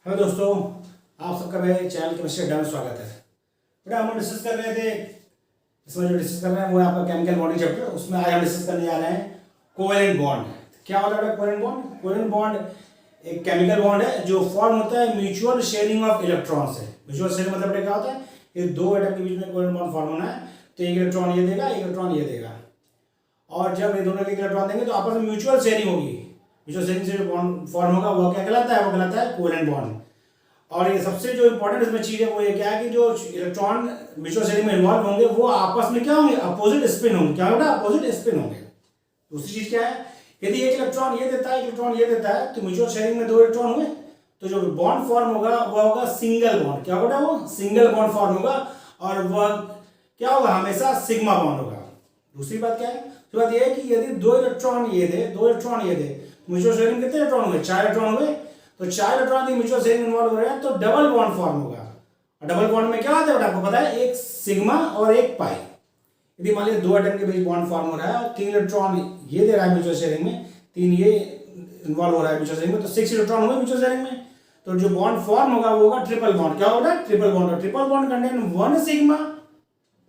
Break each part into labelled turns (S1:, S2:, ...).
S1: Hello दोस्तों, आप सबका मेरे चैनल केमिस्ट्री अड्डा में स्वागत है। बेटा हम डिस्कस कर रहे थे, इसमें जो डिस्कस कर रहे हैं वो है आपका केमिकल बॉन्डिंग चैप्टर। उसमें आज हम डिस्कस करने जा रहे हैं कोवेलेंट बॉन्ड। क्या होता है बेटा कोवेलेंट बॉन्ड? कोवेलेंट बॉन्ड एक केमिकल बॉन्ड है जो फॉर्म होता है म्यूचुअल शेयरिंग ऑफ इलेक्ट्रॉन से। म्यूचुअल शेयरिंग मतलब बेटा क्या होता है? ये दो एटम के बीच में कोवेलेंट बॉन्ड फॉर्म होना है, तो एक इलेक्ट्रॉन ये देगा, एक इलेक्ट्रॉन ये देगा, और जब ये दोनों एक इलेक्ट्रॉन देंगे तो आपस में म्यूचुअल शेयरिंग होगी। म्यूचुअल शेयरिंग से जो बॉन्ड फॉर्म होगा वो क्या कहलाता है? वो कहलाता है कोवेलेंट बॉन्ड। और ये सबसे जो इंपॉर्टेंट इसमें चीज है वो ये क्या है कि जो इलेक्ट्रॉन म्यूचुअल शेयरिंग में इन्वॉल्व होंगे वो आपस में क्या होंगे? अपोजिट स्पिन होंगे। क्या होगा? अपोजिट स्पिन होंगे। दूसरी चीज क्या है? यदि एक इलेक्ट्रॉन ये देता है, एक इलेक्ट्रॉन ये देता है, तो म्यूचुअल शेयरिंग में दो इलेक्ट्रॉन हुए, तो जो बॉन्ड फॉर्म होगा वो होगा सिंगल बॉन्ड। क्या होगा? वो सिंगल बॉन्ड फॉर्म होगा और वह क्या होगा? हमेशा सिग्मा बॉन्ड होगा। दूसरी बात क्या है? दूसरी बात यह है कि यदि दो इलेक्ट्रॉन ये दे, दो इलेक्ट्रॉन ये दे, म्यूचुअल शेयरिंग कितने इलेक्ट्रॉन हुए? 4 इलेक्ट्रॉन हुए, तो 4 इलेक्ट्रॉन की म्यूचुअल शेयरिंग इन्वॉल्व हो रहे हैं तो डबल बॉन्ड फॉर्म होगा। और डबल बॉन्ड में क्या होता है आपको पता है? एक सिग्मा और एक पाई। यदि मान लीजिए दो एटम के बीच बॉन्ड फॉर्म हो रहा है और 3 इलेक्ट्रॉन ये दे रहा है म्यूचुअल शेयरिंग में, 3 ये इन्वॉल्व हो रहा है म्यूचुअल शेयरिंग में, तो 6 इलेक्ट्रॉन हुए म्यूचुअल शेयरिंग में, तो जो बॉन्ड फॉर्म होगा वो होगा ट्रिपल बॉन्ड। क्या होगा? Triple bond. और ट्रिपल बॉन्ड कंटेन 1 सिग्मा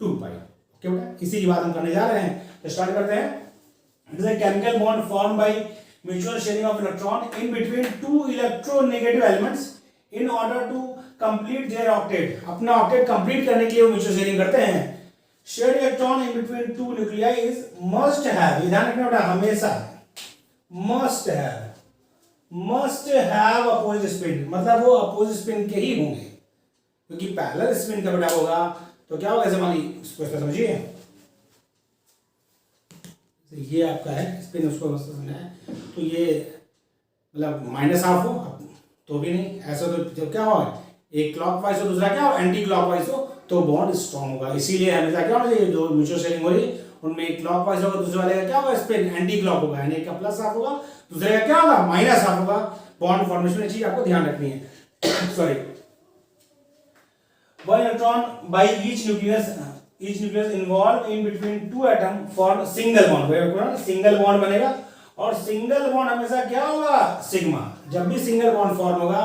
S1: 2 पाई। ओके बेटा, इसी की बात हम करने जा रहे हैं, तो स्टार्ट करते हैं। It is a chemical bond form by mutual sharing of electron in between two electronegative elements in order to complete their octet। अपना octet complete करने के लिए वो mutual sharing करते हैं। shared electron in between two nuclei is must have, ध्यान रखना बेटा, हमेशा must have opposite spin, मतलब वो opposite spin के ही होंगे, क्योंकि parallel spin का बेटा होगा तो क्या होगा? ऐसे मानिए, इसको समझिए, ये आपका है स्पिन, उसको समझना है, तो ये मतलब माइनस हाफ हो तो भी नहीं, ऐसा तो जब क्या होगा? एक क्लॉकवाइज हो, दूसरा क्या हो? एंटी क्लॉकवाइज हो, तो बॉन्ड स्ट्रॉन्ग होगा। इसीलिए हमेशा क्या होना चाहिए? जो म्यूचुअल शेयरिंग हो रही है उनमें एक क्लॉकवाइज होगा, दूसरे वाले का क्या होगा? स्पिन एंटी क्लॉक होगा, यानी एक का प्लस हाफ होगा, दूसरे का क्या होगा? माइनस हाफ होगा। बॉन्ड फॉर्मेशन चीज आपको ध्यान रखनी है। Sorry, one electron by each nucleus involve in between two atom form single bond. Single bond बनेगा और सिंगल बॉन्ड हमेशा क्या होगा? सिग्मा। जब भी सिंगल बॉन्ड फॉर्म होगा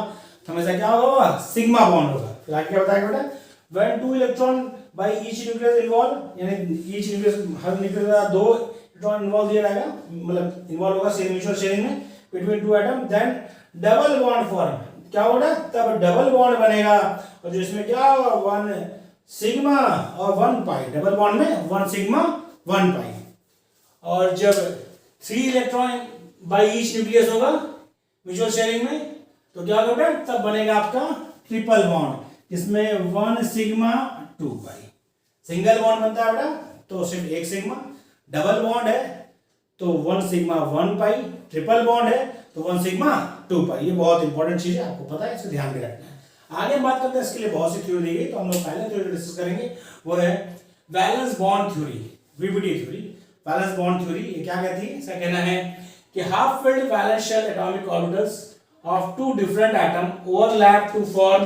S1: तो हमेशा क्या होगा? सिग्मा बॉन्ड होगा। फिर आगे क्या बताएगा बेटा? When two electron by each nucleus involve, यानी ईच न्यूक्लियस, हर न्यूक्लियस का दो इलेक्ट्रॉन इन्वॉल्व दिया जाएगा, मतलब इन्वॉल्व होगा म्यूचुअल शेयरिंग में between two atom, then double bond form. क्या होगा? तब डबल बॉन्ड बनेगा, और जो इसमें क्या होगा? 1 सिग्मा और 1 पाई। डबल बॉन्ड में 1 सिग्मा 1 पाई। और जब 3 इलेक्ट्रॉन बाई ईच न्यूक्लियस होगा म्यूचुअल शेयरिंग में, तो क्या होगा? तब बनेगा आपका ट्रिपल बॉन्ड, जिसमें 1 सिग्मा 2 पाई। सिंगल बॉन्ड बनता है बेटा तो सिर्फ 1 सिग्मा, डबल बॉन्ड है तो 1 सिग्मा 1 पाई, ट्रिपल बॉन्ड है तो 1 सिग्मा 2 पाई। ये बहुत इंपॉर्टेंट चीज है, आपको पता है, इसे ध्यान में रखना है। आगे बात करते हैं, इसके लिए बहुत सी थ्योरी दी गई, तो हम लोग पहले जो डिस्कस करेंगे वो है valence bond theory, VBD theory. Valence bond theory ये क्या कहती है? इसका कहना है कि half filled valence shell atomic orbitals of two different atom overlap to form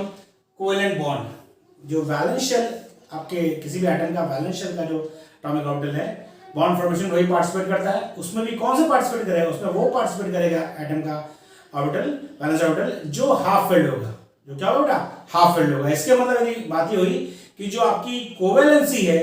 S1: covalent bond. जो वैलेंस शेल आपके किसी भी एटम का, वैलेंस शेल का जो एटॉमिक ऑर्बिटल है, बॉन्ड फॉर्मेशन वही पार्टिसिपेट करता है। उसमें भी कौन से पार्टिसिपेट करेगा? उसमें वो पार्टिसिपेट करेगा एटम का ऑर्बिटल, वैलेंस ऑर्बिटल, जो हाफ फिल्ड होगा। जो क्या होगा? हाफ फिल्ड होगा। इसके मतलब यदि बात ये हुई कि जो आपकी कोवेलेंसी है,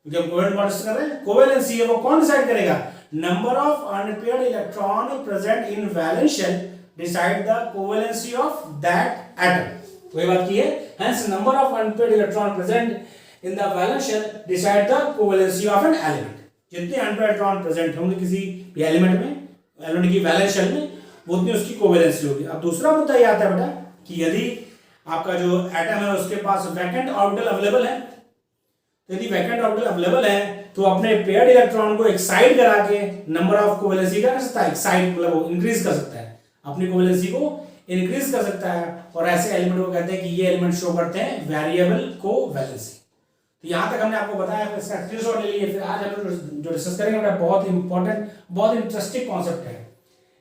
S1: क्योंकि हम कोवेलेंट बॉन्ड्स कर रहे हैं, कोवेलेंसी है वो कौन डिसाइड करेगा? Number of unpaired electron present in valence shell decide the covalency of that atom. वही बात की है, hence number of unpaired electron present in the valence shell decide the covalency of an element. जितने unpaired electron present होंगे किसी भी element में, element की वैलेंस शेल में, उतनी उसकी कोवेलेंसी होगी। अब दूसरा मुद्दा ये आता है बेटा कि यदि आपका जो एटम है उसके पास वैकेंट ऑर्बिटल अवेलेबल है, तो यदि वैकेंट ऑर्बिटल अवेलेबल है तो अपने पेयर्ड इलेक्ट्रॉन को एक्साइट करा के नंबर ऑफ कोवेलेंसी का कर सकता है, एक्साइट मतलब वो इंक्रीज कर सकता है, अपनी कोवेलेंसी को इंक्रीज कर सकता है। और ऐसे एलिमेंट को कहते हैं कि ये एलिमेंट शो करते हैं वेरिएबल कोवेलेंसी। तो यहां तक हमने आपको बताया, इसका स्क्रीनशॉट ले लिए। फिर आज हम जो डिस्कस करेंगे बेटा बहुत इंपॉर्टेंट, बहुत इंटरेस्टिंग कॉन्सेप्ट है।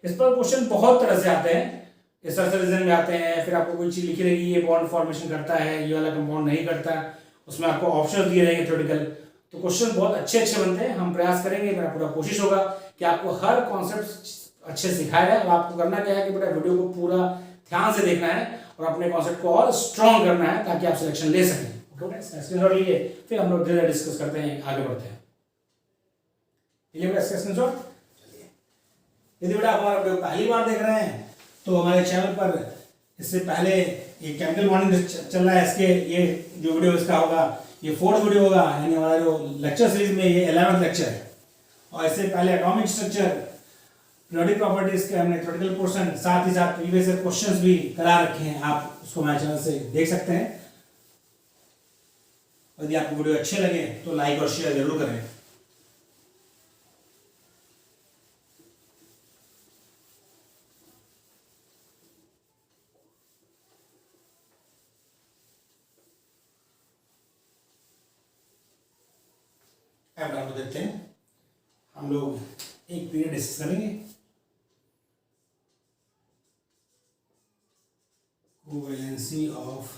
S1: इस पर क्वेश्चन बहुत तरह से आते हैं, इस तरह से रीजन में आते हैं। फिर आपको कोई चीज लिखी रहेगी, ये बॉन्ड फॉर्मेशन करता है, ये वाला कंपाउंड नहीं करता, उसमें आपको ऑप्शन दिए रहेंगे थ्योरेटिकल। तो क्वेश्चन बहुत अच्छे अच्छे बनते हैं। हम प्रयास करेंगे, मेरा पूरा कोशिश होगा कि आपको हर कॉन्सेप्ट अच्छे सिखाया जाए। और आपको करना क्या है कि बेटा वीडियो को पूरा ध्यान से देखना है और अपने कॉन्सेप्ट को और स्ट्रॉन्ग करना है ताकि आप सिलेक्शन ले सकें। ओके, स्क्रीनशॉट लीजिए, फिर हम लोग धीरे डिस्कस करते हैं, आगे बढ़ते हैं। ये बेटा स्क्रीनशॉट। चलिए, यदि बेटा आप हमारा वीडियो पहली बार देख रहे हैं तो हमारे चैनल पर इससे पहले ये केमिकल बॉन्डिंग चल रहा है, इसके ये जो वीडियो इसका होगा ये 4th वीडियो होगा, यानी हमारा जो लेक्चर सीरीज में ये 11th लेक्चर है। और इससे पहले एटॉमिक स्ट्रक्चर, पीरियोडिक प्रॉपर्टीज के हमने थ्योरेटिकल पोर्शन, साथ ही साथ प्रीवियस ईयर क्वेश्चंस भी करा रखे हैं, आप उसको हमारे चैनल से देख सकते हैं। यदि आपको वीडियो अच्छे लगे तो लाइक और शेयर जरूर करें। अब हम देखते हैं, हम लोग एक पीरियड डिस्कस करेंगे, covalency of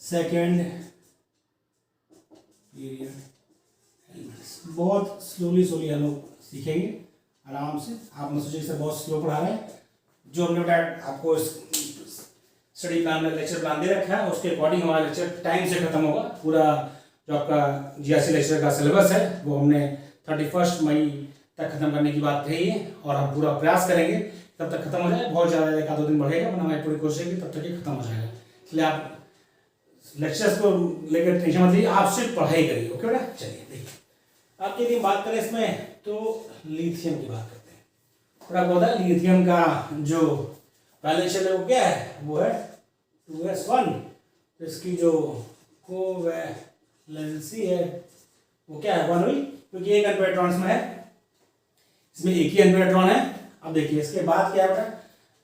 S1: second period elements. बहुत स्लोली हम लोग सीखेंगे, आराम से। आप मत सोचिए सर बहुत स्लो पढ़ा रहे हैं। जो हमने बताया आपको स्टडी प्लान में, लेक्चर प्लान दे रखा है, उसके अकॉर्डिंग हमारा लेक्चर टाइम से खत्म होगा। पूरा जो आपका जीआरसी लेक्चर का सिलेबस है वो हमने 31 मई तक खत्म करने की बात कही है और हम पूरा प्रयास करेंगे तब तक खत्म हो जाए। बहुत ज़्यादा 1-2 दिन बढ़ेगा, वरना हमारी पूरी कोशिश है कि तब तक ये खत्म हो जाएगा। इसलिए आप लेक्चर्स को लेकर टेंशन मत लीजिए, आप सिर्फ पढ़ाई करिए। ओके बेटा, चलिए देखिए, आपकी यदि बात करें इसमें तो लिथियम की बात करते हैं। थोड़ा बहुत है, लिथियम का जो बैलेंस शेल है वो क्या है, वो है 2s1। तो इसकी जो कोवैलेंसी है वो क्या है, 1 हुई, क्योंकि एक अनपेयर्ड इलेक्ट्रॉन में है, इसमें एक ही अनपेयर्ड इलेक्ट्रॉन है। अब देखिए इसके बाद क्या बेटा,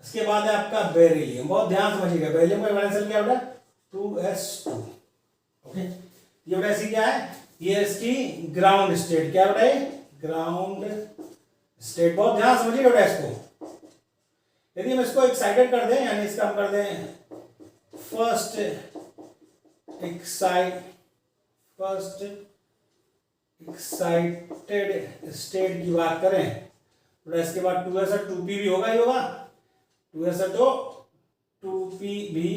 S1: इसके बाद है आपका बेरिलियम। बहुत ध्यान समझिएगा, बेरिलियम का बैलेंस शेल क्या बेटा, 2s2। ओके, ये बेटा इसकी क्या है, ये इसकी ग्राउंड स्टेट, क्या बेटा ये ग्राउंड स्टेट। बहुत ध्यान समझिएगा बेटा इसको। यदि हम इसको एक्साइटेड कर दें, यानी इसका हम कर दें फर्स्ट एक्साइटेड स्टेट की बात करें तो इसके बाद 2s और 2p भी होगा ही होगा। 2s तो 2p भी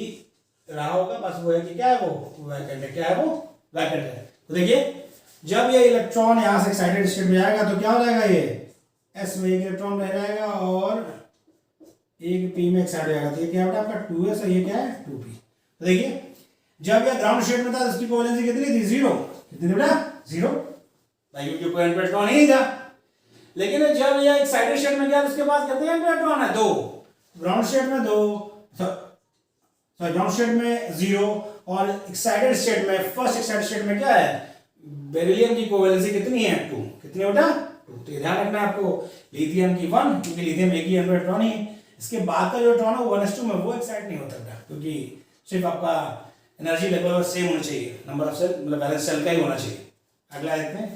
S1: रहा होगा, बस वो है कि क्या है, वो वैकेंट है। क्या है वो, वैकेंट है। तो देखिए जब ये इलेक्ट्रॉन यहां से एक्साइटेड स्टेट में जाएगा तो क्या हो जाएगा, ये s में एक इलेक्ट्रॉन रह जाएगा और एक p में एक्साइट हो जाएगा। तो ये क्या बेटा आपका 2s और ये क्या है 2p। तो देखिए जब यह ग्राउंड स्टेट में था इसकी कोवेलेंसी कितनी थी, 0। कितनी बेटा, 0, भाई क्योंकि कोई इलेक्ट्रॉन ही नहीं था। लेकिन जब यह एक्साइटेड स्टेट में गया तो उसके बाद कितने इलेक्ट्रॉन है, 2। ग्राउंड स्टेट में 2, सॉरी ग्राउंड स्टेट में 0 और एक्साइटेड स्टेट में, फर्स्ट एक्साइटेड स्टेट में क्या है, बेरिलियम की कोवेलेंसी कितनी है, 2। कितनी बेटा, 2। तो ध्यान रखना है आपको, लिथियम की 1, क्योंकि लिथियम एक ही इलेक्ट्रॉन ही। इसके बाद का जो इलेक्ट्रॉन है 1s2 में वो एक्साइट नहीं होता बेटा, क्योंकि सिर्फ आपका एनर्जी लेवल सेम होना चाहिए, नंबर ऑफ सेल मतलब बैलेंस सेल का ही होना चाहिए। अगला देखते हैं,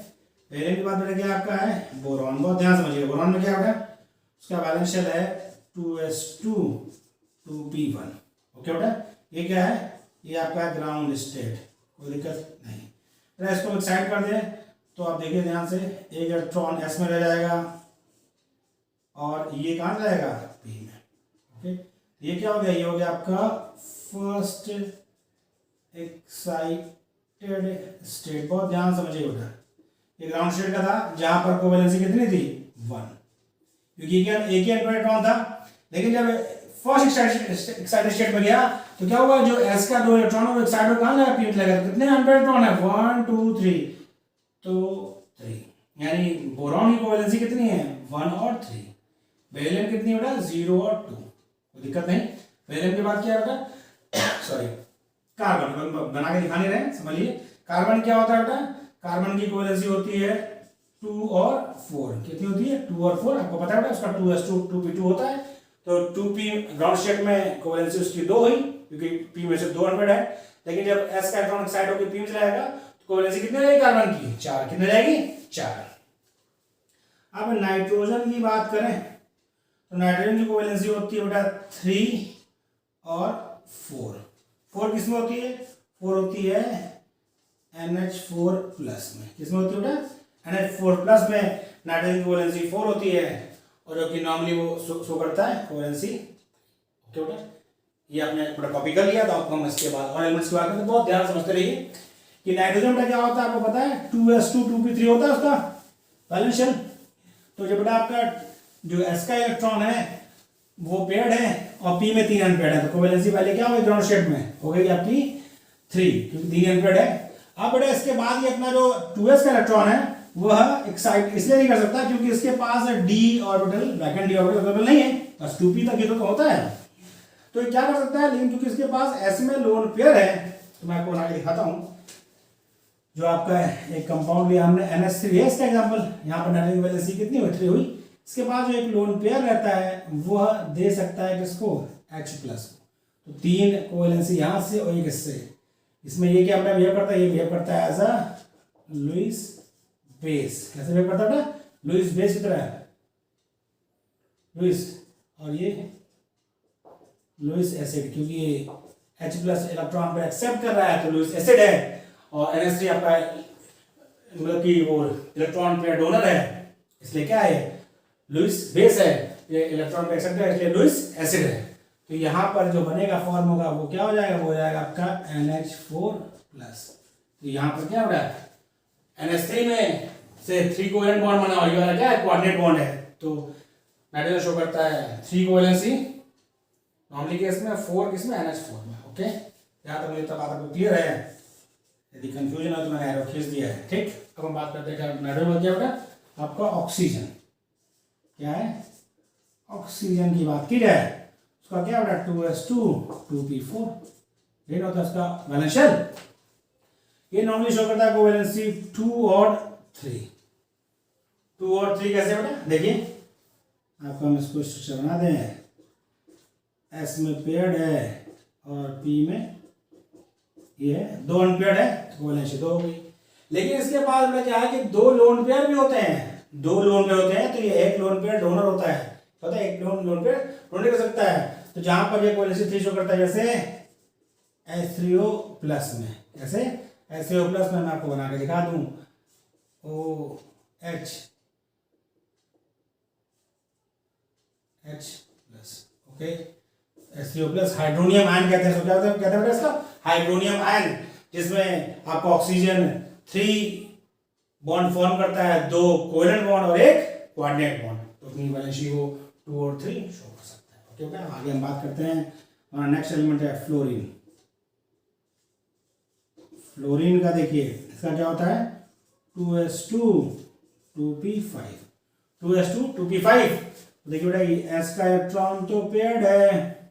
S1: बेरिलियम के बाद बेटा क्या आपका है, बोरॉन। बहुत ध्यान समझिए, बोरॉन में क्या बेटा, उसका बैलेंस शेल है 2s2 2p1। ओके बेटा, ये क्या है, ये आपका ग्राउंड स्टेट, कोई दिक्कत नहीं। बेटा इसको एक्साइट कर दें तो आप देखिए ध्यान से, एक इलेक्ट्रॉन s में रह जाएगा और ये कहाँ जाएगा, p में। ओके, ये क्या हो गया, ये हो गया आपका फर्स्ट एक्साइटेड स्टेट। बहुत ध्यान समझिए बेटा, ये ग्राउंड स्टेट का था जहां पर कोवेलेंसी कितनी थी, 1, क्योंकि क्या एक ही इलेक्ट्रॉन था। लेकिन जब फर्स्ट एक्साइटेड स्टेट में गया तो क्या हुआ, जो s का 2 इलेक्ट्रॉन है वो एक्साइट में कहां लगा, p लगा। कितने अनपेयर्ड इलेक्ट्रॉन है, 1 2 3, तो 3, यानी बोरॉन की कोवेलेंसी कितनी है, 1 और 3। बेरिलियम कितनी बेटा, 0 और 2, कोई दिक्कत नहीं। बेरिलियम के बाद क्या बेटा, सॉरी कार्बन बना के दिखा नहीं रहे, समझिए। कार्बन क्या होता है बेटा, कार्बन की कोवेलेंसी होती है 2 और 4। कितनी होती है, 2 और 4, आपको पता है बेटा, उसका 2s2 2p2 होता है। तो 2p ग्राउंड स्टेट में कोवेलेंसी उसकी 2 हुई, क्योंकि p में से 2 अनपेयर्ड है। लेकिन जब s का इलेक्ट्रॉन एक्साइट होकर p में चला जाएगा तो कोवेलेंसी कितनी रहेगी कार्बन की, 4। कितनी रहेगी, 4। अब नाइट्रोजन की बात करें तो नाइट्रोजन की कोवेलेंसी होती है बेटा 3 और 4। 4 किसमें होती है, 4 होती है NH4 प्लस में। किसमें होती है बेटा, NH4 प्लस में नाइट्रोजन की कोवेलेंसी 4 होती है और जो कि नॉर्मली वो शो करता है कोवेलेंसी। ओके बेटा, ये आपने थोड़ा कॉपी कर लिया। तो आपको हम इसके बाद और एलिमेंट्स की बात करते हैं। बहुत ध्यान समझते रहिए कि नाइट्रोजन का क्या होता है, आपको पता है 2s2 2p3 होता है उसका वैलेंस शेल। तो जो बेटा आपका जो s का इलेक्ट्रॉन है वो पेयर्ड है और p में 3 अनपेयर्ड है, तो कोवेलेंसी पहले क्या होगी ग्राउंड स्टेट में हो गई आपकी 3, क्योंकि 3 अनपेयर्ड है। अब बेटा इसके बाद ये अपना जो 2s का इलेक्ट्रॉन है वह एक्साइट इसलिए नहीं कर सकता क्योंकि इसके पास d orbital vacant d orbital नहीं है, बस 2p तक ये तो होता है। तो ये क्या कर सकता है, लेकिन क्योंकि इसके पास s में लोन पेयर है, तो मैं आपको बना के दिखाता हूं। जो आपका एक कंपाउंड लिया हमने NH3 है इसका एग्जांपल, यहाँ पर नाइट्रोजन की वैलेंसी कितनी हुई 3 हुई। इसके बाद जो एक लोन पेयर रहता है वह दे सकता है किसको H प्लस को। तो 3 कोवेलेंसी यहाँ से और एक इससे। इसमें ये क्या अपना बिहेव करता है, ये बिहेव करता है एज अ लुईस बेस। कैसे बिहेव करता है, लुईस बेस की तरह लुईस, और ये लुईस एसिड, क्योंकि ये H प्लस इलेक्ट्रॉन पर एक्सेप्ट कर रहा है तो लुईस एसिड है। और NH3 आपका मतलब कि वो इलेक्ट्रॉन पेयर डोनर है, इसलिए क्या है लुईस बेस है, ये इलेक्ट्रॉन पे एक्सेप्ट है इसलिए लुईस एसिड है। तो यहाँ पर जो बनेगा फॉर्म होगा वो क्या हो जाएगा, वो हो जाएगा आपका NH4 प्लस। तो यहाँ पर क्या हो रहा है NH3 में से 3 कोवेलेंट बॉन्ड बना, और ये वाला क्या है कोऑर्डिनेट बॉन्ड है। तो नाइट्रोजन शो करता है 3 कोवेलेंसी नॉर्मली केस में, 4 किस में NH4 में। ओके, यहाँ तक मुझे तब आपको क्लियर है। यदि कंफ्यूजन है तो मैंने एरो खींच दिया है। ठीक, अब हम बात करते हैं नाइट्रोजन क्या बेटा आपका ऑक्सीजन। क्या है ऑक्सीजन की बात की जाए उसका क्या बेटा 2s2 2p4, ये होता है उसका वैलेंस शेल। ये नॉर्मली शो करता है कोवेलेंसी 2 और 3। 2 और 3 कैसे बेटा, देखिए आपको हम इसको स्ट्रक्चर बना दें। S में पेयर्ड है और P में ये 2 अनपेयर्ड है, कोवेलेंसी 2 हो गई। लेकिन इसके बाद में क्या है कि 2 लोन पेयर भी होते हैं, 2 लोन पेयर होते हैं। तो ये एक लोन पेयर डोनर होता है, पता है एक लोन पेयर डोनर कर सकता है। तो जहां पर ये कोवेलेंसी 3 शो करता है जैसे H3O प्लस में, जैसे H3O प्लस में मैं आपको बना के दिखा दूं OH plus. Okay, H3O plus hydronium ion कहते हैं। क्या कहते हैं इसका हाइड्रोनियम आयन, जिसमें आपको ऑक्सीजन 3 बॉन्ड फॉर्म करता है, 2 कोवेलेंट बॉन्ड और एक कोऑर्डिनेट बॉन्ड। तो अपनी वैलेंसी को 2 और 3 शो कर सकता है। ओके बेटा, आगे हम बात करते हैं। हमारा नेक्स्ट एलिमेंट है फ्लोरीन। फ्लोरीन का देखिए इसका क्या होता है 2s2 2p5, 2s2 2p5। देखिए बेटा ये S का इलेक्ट्रॉन तो पेयर्ड है,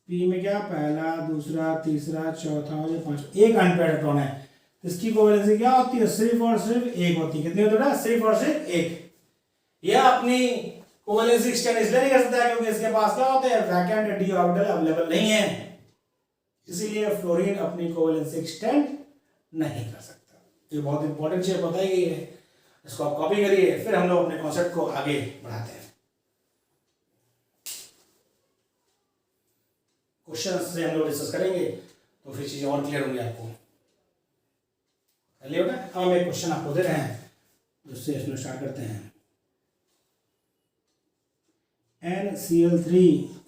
S1: P में क्या पहला दूसरा तीसरा चौथा और ये पांचवा, एक अनपेयर्ड इलेक्ट्रॉन है। इसकी कोवेलेंसी क्या होती है, सिर्फ और सिर्फ एक होती है। कितनी होती है, सिर्फ और सिर्फ एक। यह अपनी कोवेलेंसी एक्सटेंड इसलिए नहीं कर सकता क्योंकि इसके पास क्या होते हैं वैकेंट d ऑर्बिटल अवेलेबल नहीं है, इसीलिए फ्लोरीन अपनी कोवेलेंसी एक्सटेंड नहीं कर सकता। ये बहुत इंपॉर्टेंट चीज बताई गई है, इसको आप कॉपी करिए, फिर हम लोग अपने कॉन्सेप्ट को आगे बढ़ाते हैं। क्वेश्चन से हम लोग डिस्कस करेंगे तो फिर चीजें और क्लियर होंगी आपको। चलिए बेटा, अब हम एक क्वेश्चन आपको दे रहे हैं जिससे इसमें स्टार्ट करते हैं। NCl3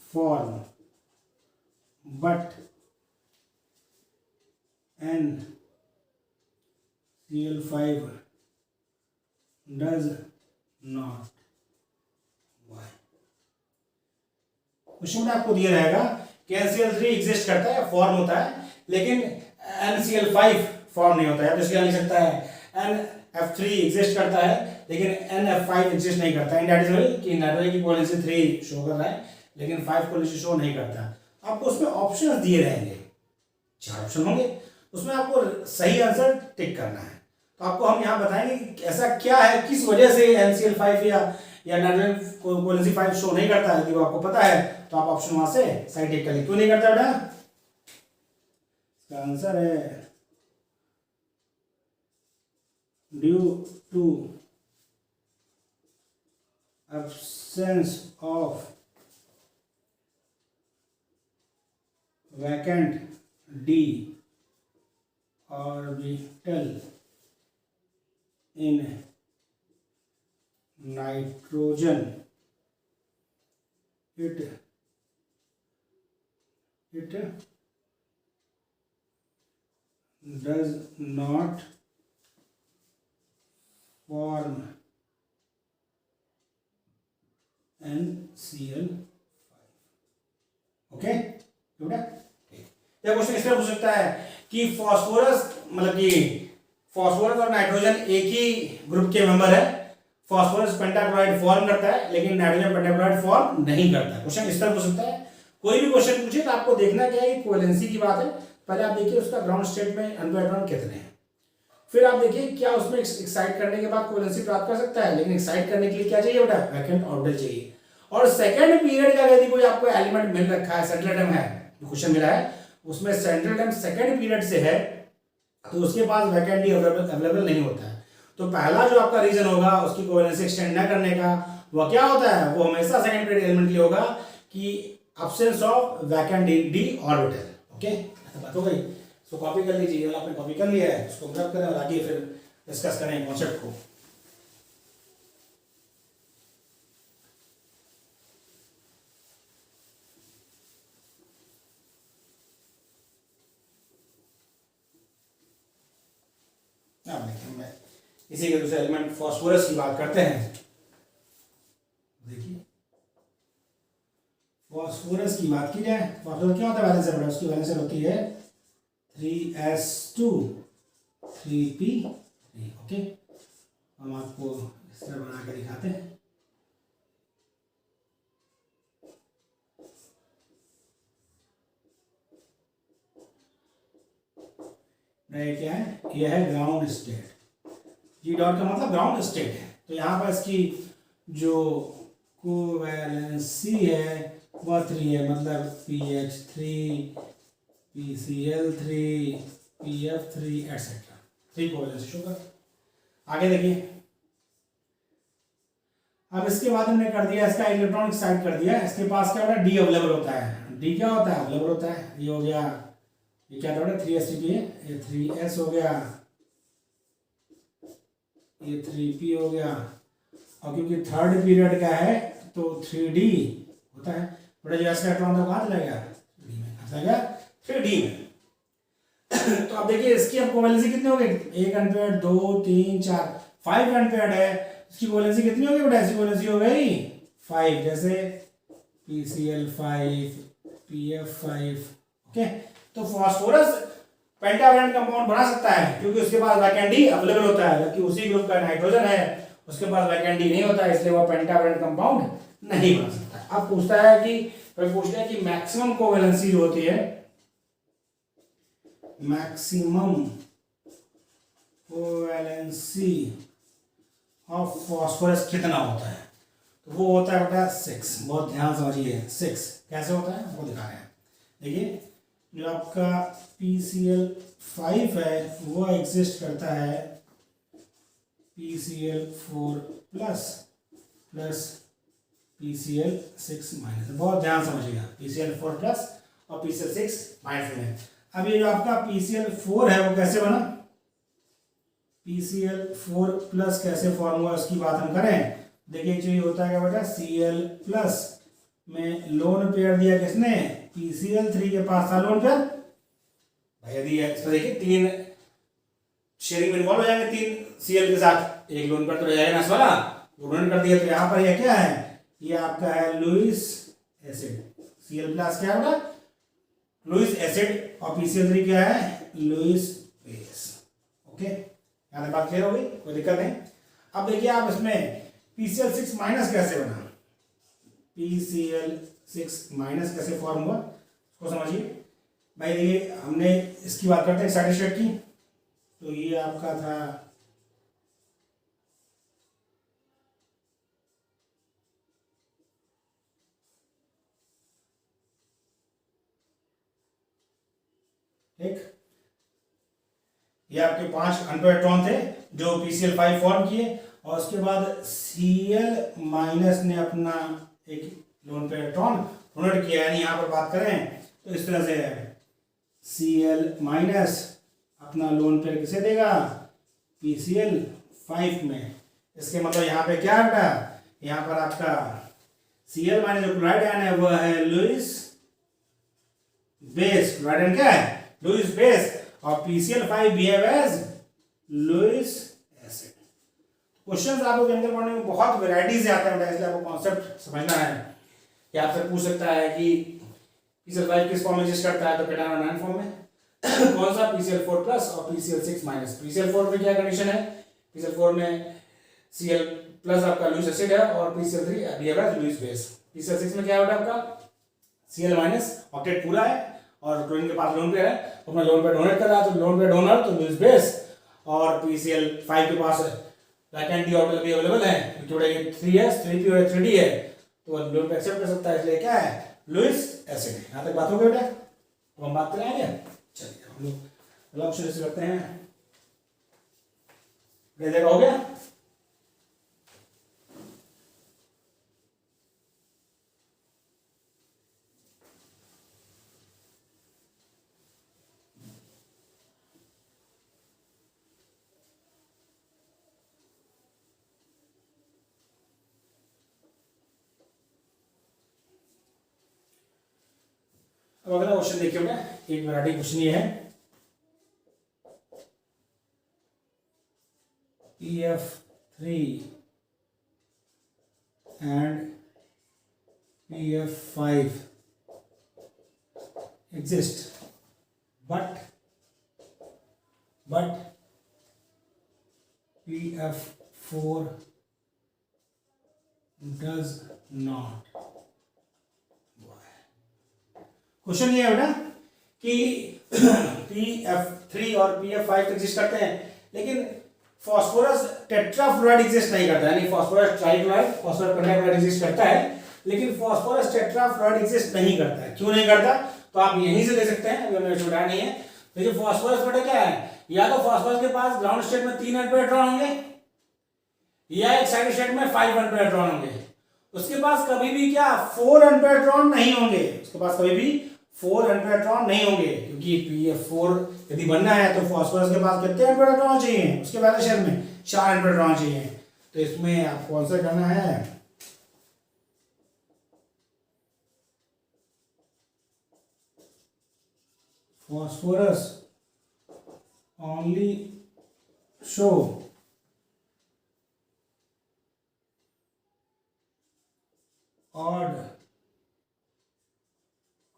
S1: form but NCl5 does not। Why? Question में आपको दिया रहेगा कि NCl3 एग्जिस्ट करता है, फॉर्म होता है, लेकिन NCl5 फॉर्म नहीं होता है। तो इसके लिख सकता है NF3 एग्जिस्ट करता है लेकिन NF5 एग्जिस्ट नहीं करता। इन दैट इज वे कि नाइट्रोजन की कोवेलेंसी 3 शो कर रहा है लेकिन 5 कोवेलेंसी शो नहीं करता। आपको उसमें ऑप्शंस दिए रहेंगे, 4 ऑप्शन होंगे, उसमें आपको सही आंसर टिक करना है। तो आपको हम यहाँ बताएंगे कि ऐसा क्या है, किस वजह से NCl5 या नाइट्रोजन कोवेलेंसी 5 शो नहीं करता है। यदि वो आपको पता है तो आप ऑप्शन वहां से सही टिक करिए। क्यों नहीं करता बेटा, इसका आंसर है due to absence of vacant d orbital in nitrogen it does not form NCl5। Okay बेटा, यह क्वेश्चन इस तरह पूछ सकता है कि फास्फोरस मतलब कि फास्फोरस और नाइट्रोजन एक ही ग्रुप के मेंबर है, फास्फोरस पेंटाक्लोराइड फॉर्म करता है लेकिन नाइट्रोजन पेंटाक्लोराइड फॉर्म नहीं करता। क्वेश्चन इस तरह पूछ सकता है। कोई भी क्वेश्चन पूछे तो आपको देखना क्या है, कोवेलेंसी की बात है। पहले आप देखिए उसका ग्राउंड स्टेट में अनपेट्रॉन कितने हैं, फिर आप देखिए क्या उसमें एक्साइट करने के बाद कोवेलेंसी प्राप्त कर सकता है, लेकिन एक्साइट करने के लिए क्या चाहिए बेटा, वैकेंट ऑर्बिटल चाहिए। और सेकंड पीरियड का यदि कोई आपको एलिमेंट मिल रखा है, सेंट्रल एटम है, क्वेश्चन मिला है उसमें सेंट्रल एटम सेकंड पीरियड से है, तो उसके पास वैकेंट अवेलेबल नहीं होता है। तो पहला जो आपका रीजन होगा उसकी कोवेलेंसी एक्सटेंड न करने का, वो क्या होता है, वो हमेशा सेकंड पीरियड एलिमेंट के लिए होगा कि absence of vacant D orbital. Okay, बात हो गई। सो कॉपी कर लीजिए, आपने कॉपी कर लिया है, उसको ग्रैब करें और आगे फिर डिस्कस करें कॉन्सेप्ट को। मैं इसी के दूसरे एलिमेंट फास्फोरस की बात करते हैं। देखिए फास्फोरस की बात की जाए, फास्फोरस क्या होता है, वैलेंस है, उसकी वैलेंस होती है 3s2 3p3। ओके, हम आपको इस तरह बना के दिखाते हैं। ये क्या है, ये है ग्राउंड स्टेट। जी डॉट का मतलब ग्राउंड स्टेट है, तो यहाँ पर इसकी जो कोवैलेंसी है वह 3 है, मतलब pH3 PCl3 PF3 etcetera, 3 covalency show कर। आगे देखिए, अब इसके बाद हमने कर दिया इसका इलेक्ट्रॉनिक साइड कर दिया, इसके पास क्या होता है, डी अवेलेबल होता है। डी क्या होता है, अवेलेबल होता है। ये हो गया, ये क्या था 3sp, ये 3s हो गया, ये 3p हो गया, और क्योंकि थर्ड पीरियड का है तो 3d होता है। बड़ा जो इसका इलेक्ट्रॉन था कहाँ चला गया, 3d में, चला गया 3d में। तो अब देखिए इसकी अब कोवेलेंसी कितनी हो गई, 1 अनपेयर्ड 2 3 4 5 अनपेयर्ड है, इसकी कोवेलेंसी कितनी होगी बेटा, इसकी कोवेलेंसी हो गई 5, जैसे PCl5 PF5। ओके, तो फास्फोरस पेंटावैलेंट कंपाउंड बना सकता है क्योंकि उसके पास वैकेंट डी अवेलेबल होता है, जबकि उसी ग्रुप का नाइट्रोजन है उसके पास वैकेंट डी नहीं होता है, इसलिए वो पेंटावैलेंट कंपाउंड नहीं बना सकता। अब पूछता है कि पूछते हैं कि मैक्सिमम कोवेलेंसी जो होती है, मैक्सिमम कोवेलेंसी ऑफ फास्फोरस कितना होता है, तो वो होता है बेटा 6। बहुत ध्यान समझिए, 6 कैसे होता है वो दिखा रहे हैं। देखिए जो आपका PCl5 है वो एग्जिस्ट करता है PCl4 प्लस PCl6 माइनस। बहुत ध्यान समझिएगा, PCl4 प्लस और PCl6 माइनस में। अब ये जो आपका PCl4 है वो कैसे बना, PCl4 प्लस कैसे फॉर्म हुआ उसकी बात हम करें। देखिए जो ये होता है क्या बेटा, Cl प्लस में लोन पेयर दिया किसने, PCl3 के पास था लोन पेयर। भाई यदि इसमें देखिए 3 शेयरिंग में इन्वॉल्व हो जाएंगे, 3 Cl के साथ एक लोन पेयर तो रह जाएगा ना वाला, डोनेट कर दिया। तो यहाँ पर यह क्या है, ये आपका है लुईस एसिड। Cl प्लस क्या होगा, लुईस एसिड, और PCl3 क्या है, लुईस बेस। ओके, यहाँ बात क्लियर हो गई, कोई दिक्कत नहीं। अब देखिए आप इसमें PCl6 माइनस कैसे बना, PCl6 माइनस कैसे फॉर्म हुआ उसको समझिए। भाई देखिए हमने इसकी बात करते हैं एक्साइटेड स्टेट की, तो ये आपका था ठीक, ये आपके 5 अनपेयर्ड थे जो PCl5 फॉर्म किए, और उसके बाद Cl माइनस ने अपना एक लोन पेयर इलेक्ट्रॉन डोनेट किया। यानी यहाँ पर बात करें तो इस तरह से है, Cl माइनस अपना लोन पेयर किसे देगा, PCl5 में, इसके मतलब यहाँ पे क्या हटा, यहाँ पर आपका Cl माइनस जो क्लोराइड आयन है वह है लुईस बेस, क्लोराइड आयन क्या है, लुईस बेस, और PCl5 behave as Lewis acid. Questions आपको केमिकल बॉन्डिंग में बहुत वैरायटी से आते हैं, इसलिए आपको कॉन्सेप्ट समझना है कि आपसे पूछ सकता है कि PCl5 किस फॉर्म में एग्जिस्ट करता है, तो केटायन और आयन फॉर्म में कौन सा, PCl4 प्लस और PCl6 माइनस। PCl4 में क्या कंडीशन है, PCl4 में Cl प्लस आपका लुईस एसिड है और PCl3 behave as Lewis base. PCl6 में क्या होता है आपका Cl माइनस, ऑक्टेट पूरा है और क्लोरीन के पास लोन पेयर है, तो अपना लोन पेयर डोनेट कर रहा है, तो लोन पेयर डोनर तो लुईस बेस, और PCl5 के पास वैकेंट डी ऑर्बिटल भी अवेलेबल है, जोड़े 3s 3p और 3d है, तो लोन पेयर एक्सेप्ट कर सकता है, इसलिए क्या है लुईस एसिड। यहाँ तक बात हो गई बेटा, तो हम बात करें आगे। चलिए हम लोग अगला ऑप्शन ऐसे करते हैं, देखा हो गया। अब अगला क्वेश्चन देखिए बेटा, एक वैरायटी क्वेश्चन ये है, PF3 and PF5 exist, but PF4 does not। Question ये है बेटा कि PF3 और PF5 एग्जिस्ट करते हैं, लेकिन फास्फोरस टेट्राफ्लोराइड एग्जिस्ट नहीं करता, यानी phosphorus trichloride, phosphorus pentachloride exist करता है, लेकिन फास्फोरस टेट्राफ्लोराइड एग्जिस्ट नहीं करता है। क्यों नहीं करता, तो आप यहीं से ले सकते हैं, अभी मैंने छुटाया नहीं है। देखिए फास्फोरस बेटा क्या है, या तो फास्फोरस के पास ग्राउंड स्टेट में 3 अनपेयर्ड इलेक्ट्रॉन होंगे, या एक्साइटेड स्टेट में 5 अनपेयर्ड इलेक्ट्रॉन होंगे। उसके पास कभी भी क्या 4 अनपेयर्ड इलेक्ट्रॉन नहीं होंगे, उसके पास कभी भी 4 अनपेयर्ड इलेक्ट्रॉन नहीं होंगे, क्योंकि PF4 यदि बनना है तो फास्फोरस के पास कितने अनपेयर्ड इलेक्ट्रॉन चाहिए, उसके पहले शेल में 4 अनपेयर्ड इलेक्ट्रॉन चाहिए। तो इसमें आपको आंसर करना है phosphorus only show odd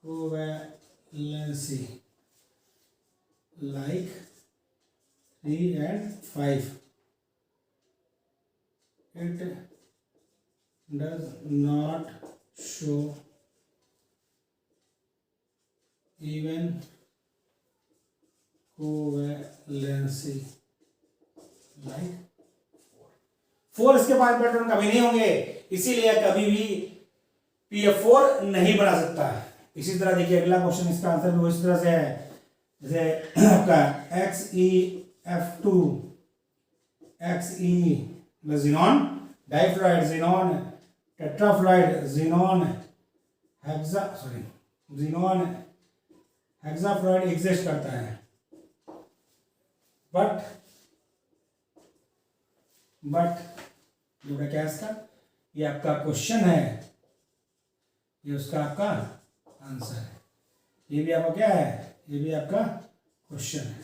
S1: covalency like 3 and 5. It does not show even covalency like 4। इसके बाद पैटर्न कभी नहीं होंगे, इसीलिए कभी भी PF4 नहीं बना सकता है। इसी तरह देखिए अगला क्वेश्चन, इसका आंसर भी उसी तरह से है, जैसे आपका XeF2 Xe xenon difluoride, xenon tetrafluoride, xenon hexafluoride exist करता है, बट क्या है इसका, ये आपका क्वेश्चन है, ये उसका आपका आंसर है, ये भी आपका क्या है, ये भी आपका क्वेश्चन है,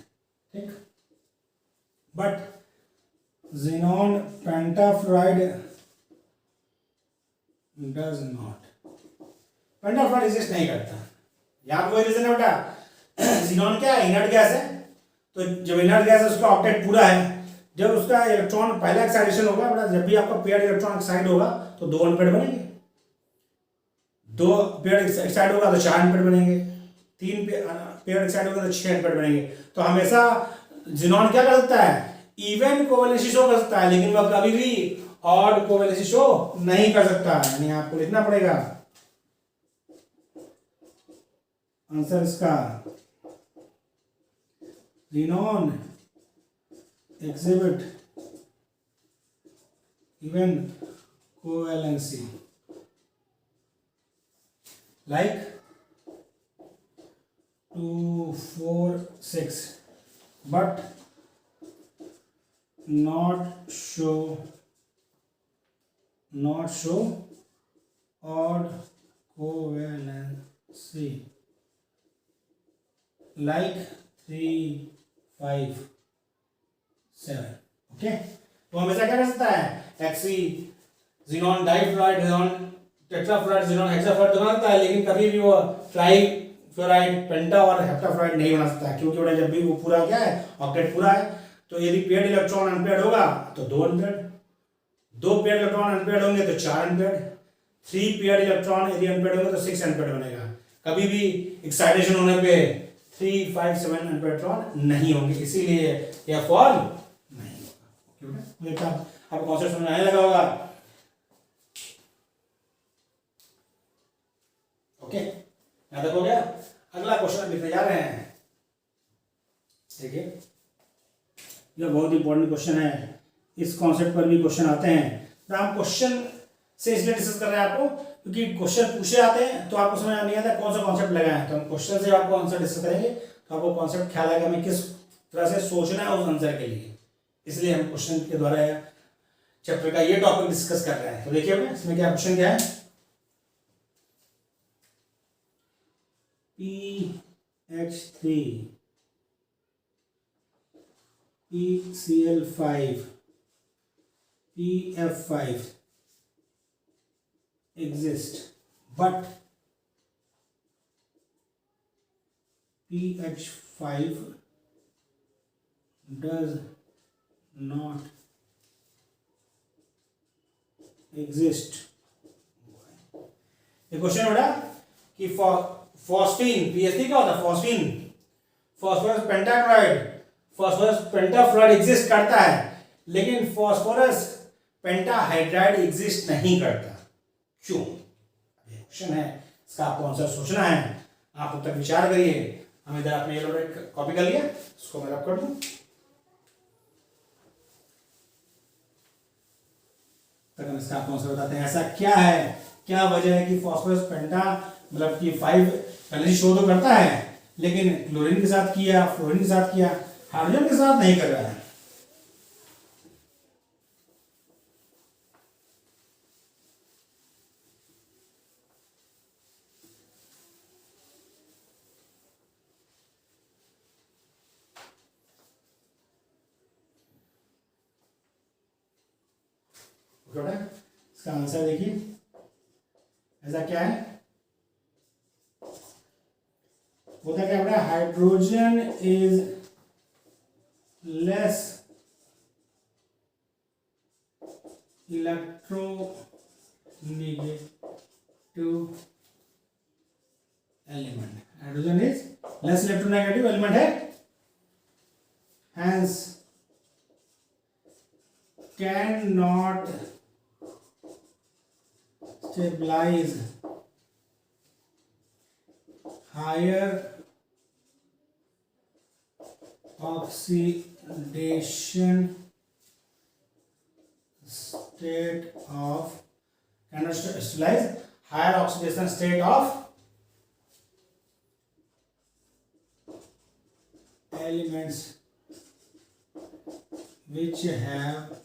S1: ठीक। But xenon pentafluoride does not, pentafluoride exist नहीं करता। यहाँ कोई रीजन है बेटा, xenon क्या है, इनर्ट गैस है, तो जब इनर्ट गैस है उसका ऑक्टेट पूरा है, जब उसका इलेक्ट्रॉन पहला एक्साइटेशन होगा बेटा, जब भी आपका पेयर्ड इलेक्ट्रॉन एक्साइड होगा तो 2 अनपेयर्ड बनेंगे, 2 पेयर्ड एक्साइड होगा तो 4 अनपेयर्ड बनेंगे, 3 पेयर्ड एक्साइड होगा तो 6 अनपेयर्ड बनेंगे। तो हमेशा xenon क्या कर सकता है, इवन कोवेलेंसी शो कर सकता है, लेकिन वह कभी भी ऑड कोवेलेंसी शो नहीं कर सकता, यानी आपको लिखना पड़ेगा आंसर इसका, xenon exhibit even covalency like 2, 4, 6, but not show not show odd covalency like 3, 5, 7. Okay, तो हमेशा क्या कर सकता है एक्सी xenon difluoride xenon tetrafluoride xenon hexafluoride बना सकता है, लेकिन कभी भी वो ट्राइफ्लोराइड पेंटा और हेप्टाफ्लोराइड नहीं बना सकता, क्योंकि वो जब भी वो पूरा क्या है ऑक्टेट पूरा है, तो यदि पेयर्ड इलेक्ट्रॉन अनपेयर्ड होगा तो 2 अनपेयर्ड, 2 पेयर्ड इलेक्ट्रॉन अनपेयर्ड होंगे तो 4 अनपेयर्ड, 3 पेयर्ड इलेक्ट्रॉन यदि अनपेयर्ड होंगे तो 6 अनपेयर्ड बनेगा। कभी भी एक्साइटेशन होने पे 3, 5, 7 अनपेयर्ड इलेक्ट्रॉन नहीं होंगे, इसीलिए यह फॉल नहीं होगा। देखा आपको कॉन्सेप्ट समझ आने लगा होगा। ओके, यहां तक हो गया। अगला क्वेश्चन लिखने जा रहे हैं। देखिए, यह बहुत इंपॉर्टेंट क्वेश्चन है, इस कॉन्सेप्ट पर भी क्वेश्चन आते हैं। तो हम क्वेश्चन से इसलिए डिस्कस कर रहे हैं आपको, क्योंकि क्वेश्चन पूछे आते हैं तो आपको समझ नहीं आता कौन सा कॉन्सेप्ट लगाए, तो हम क्वेश्चन से आपको आंसर डिस्कस करेंगे, तो आपको कॉन्सेप्ट ख्याल आएगा हमें किस तरह से सोचना है उस आंसर के लिए, इसलिए हम क्वेश्चन के द्वारा चैप्टर का ये टॉपिक डिस्कस कर रहे हैं। तो देखिए इसमें क्या क्वेश्चन क्या है, PH3 PCl5 PF5 exist, but PH5 does not exist। ये क्वेश्चन बेटा कि फॉस्फीन, पीएचडी क्या होता है, phosphine phosphorus pentachloride, phosphorus pentafluoride exist करता है, लेकिन फॉस्फोरस पेंटाहाइड्राइड एग्जिस्ट नहीं करता, क्यों? क्वेश्चन है, इसका आपको आंसर सोचना है, आप तब तक विचार करिए। हम इधर आपने ये कॉपी कर लिया, इसको मैं रब कर दूं, तक हम इसका आपको आंसर बताते हैं। ऐसा क्या है, क्या वजह है कि फॉस्फोरस पेंटा मतलब कि 5 एनर्जी शो तो करता है, लेकिन क्लोरीन के साथ किया, फ्लोरीन के साथ किया, हाइड्रोजन के साथ नहीं कर रहा है। इसका आंसर देखिए, ऐसा क्या है, होता क्या बेटा, hydrogen is less electronegative element, hydrogen is less electronegative element है, hence can not stabilize higher oxidation state of, cannot stabilize higher oxidation state of elements which have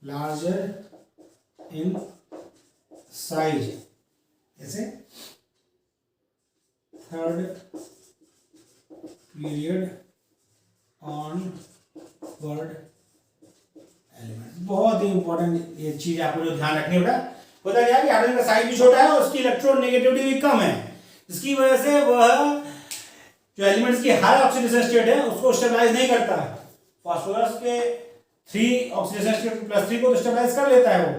S1: larger in size, जैसे third period onward element. बहुत ही important ये चीज आपको जो ध्यान रखनी बेटा, होता क्या है कि हाइड्रोजन का साइज भी छोटा है और उसकी इलेक्ट्रोनेगेटिविटी भी कम है, इसकी वजह से वह जो एलिमेंट्स की हाई ऑक्सीडेशन स्टेट है उसको स्टेबलाइज नहीं करता। फास्फोरस के 3 ऑक्सीडेशन स्टेट +3 को तो स्टेबलाइज कर लेता है वो,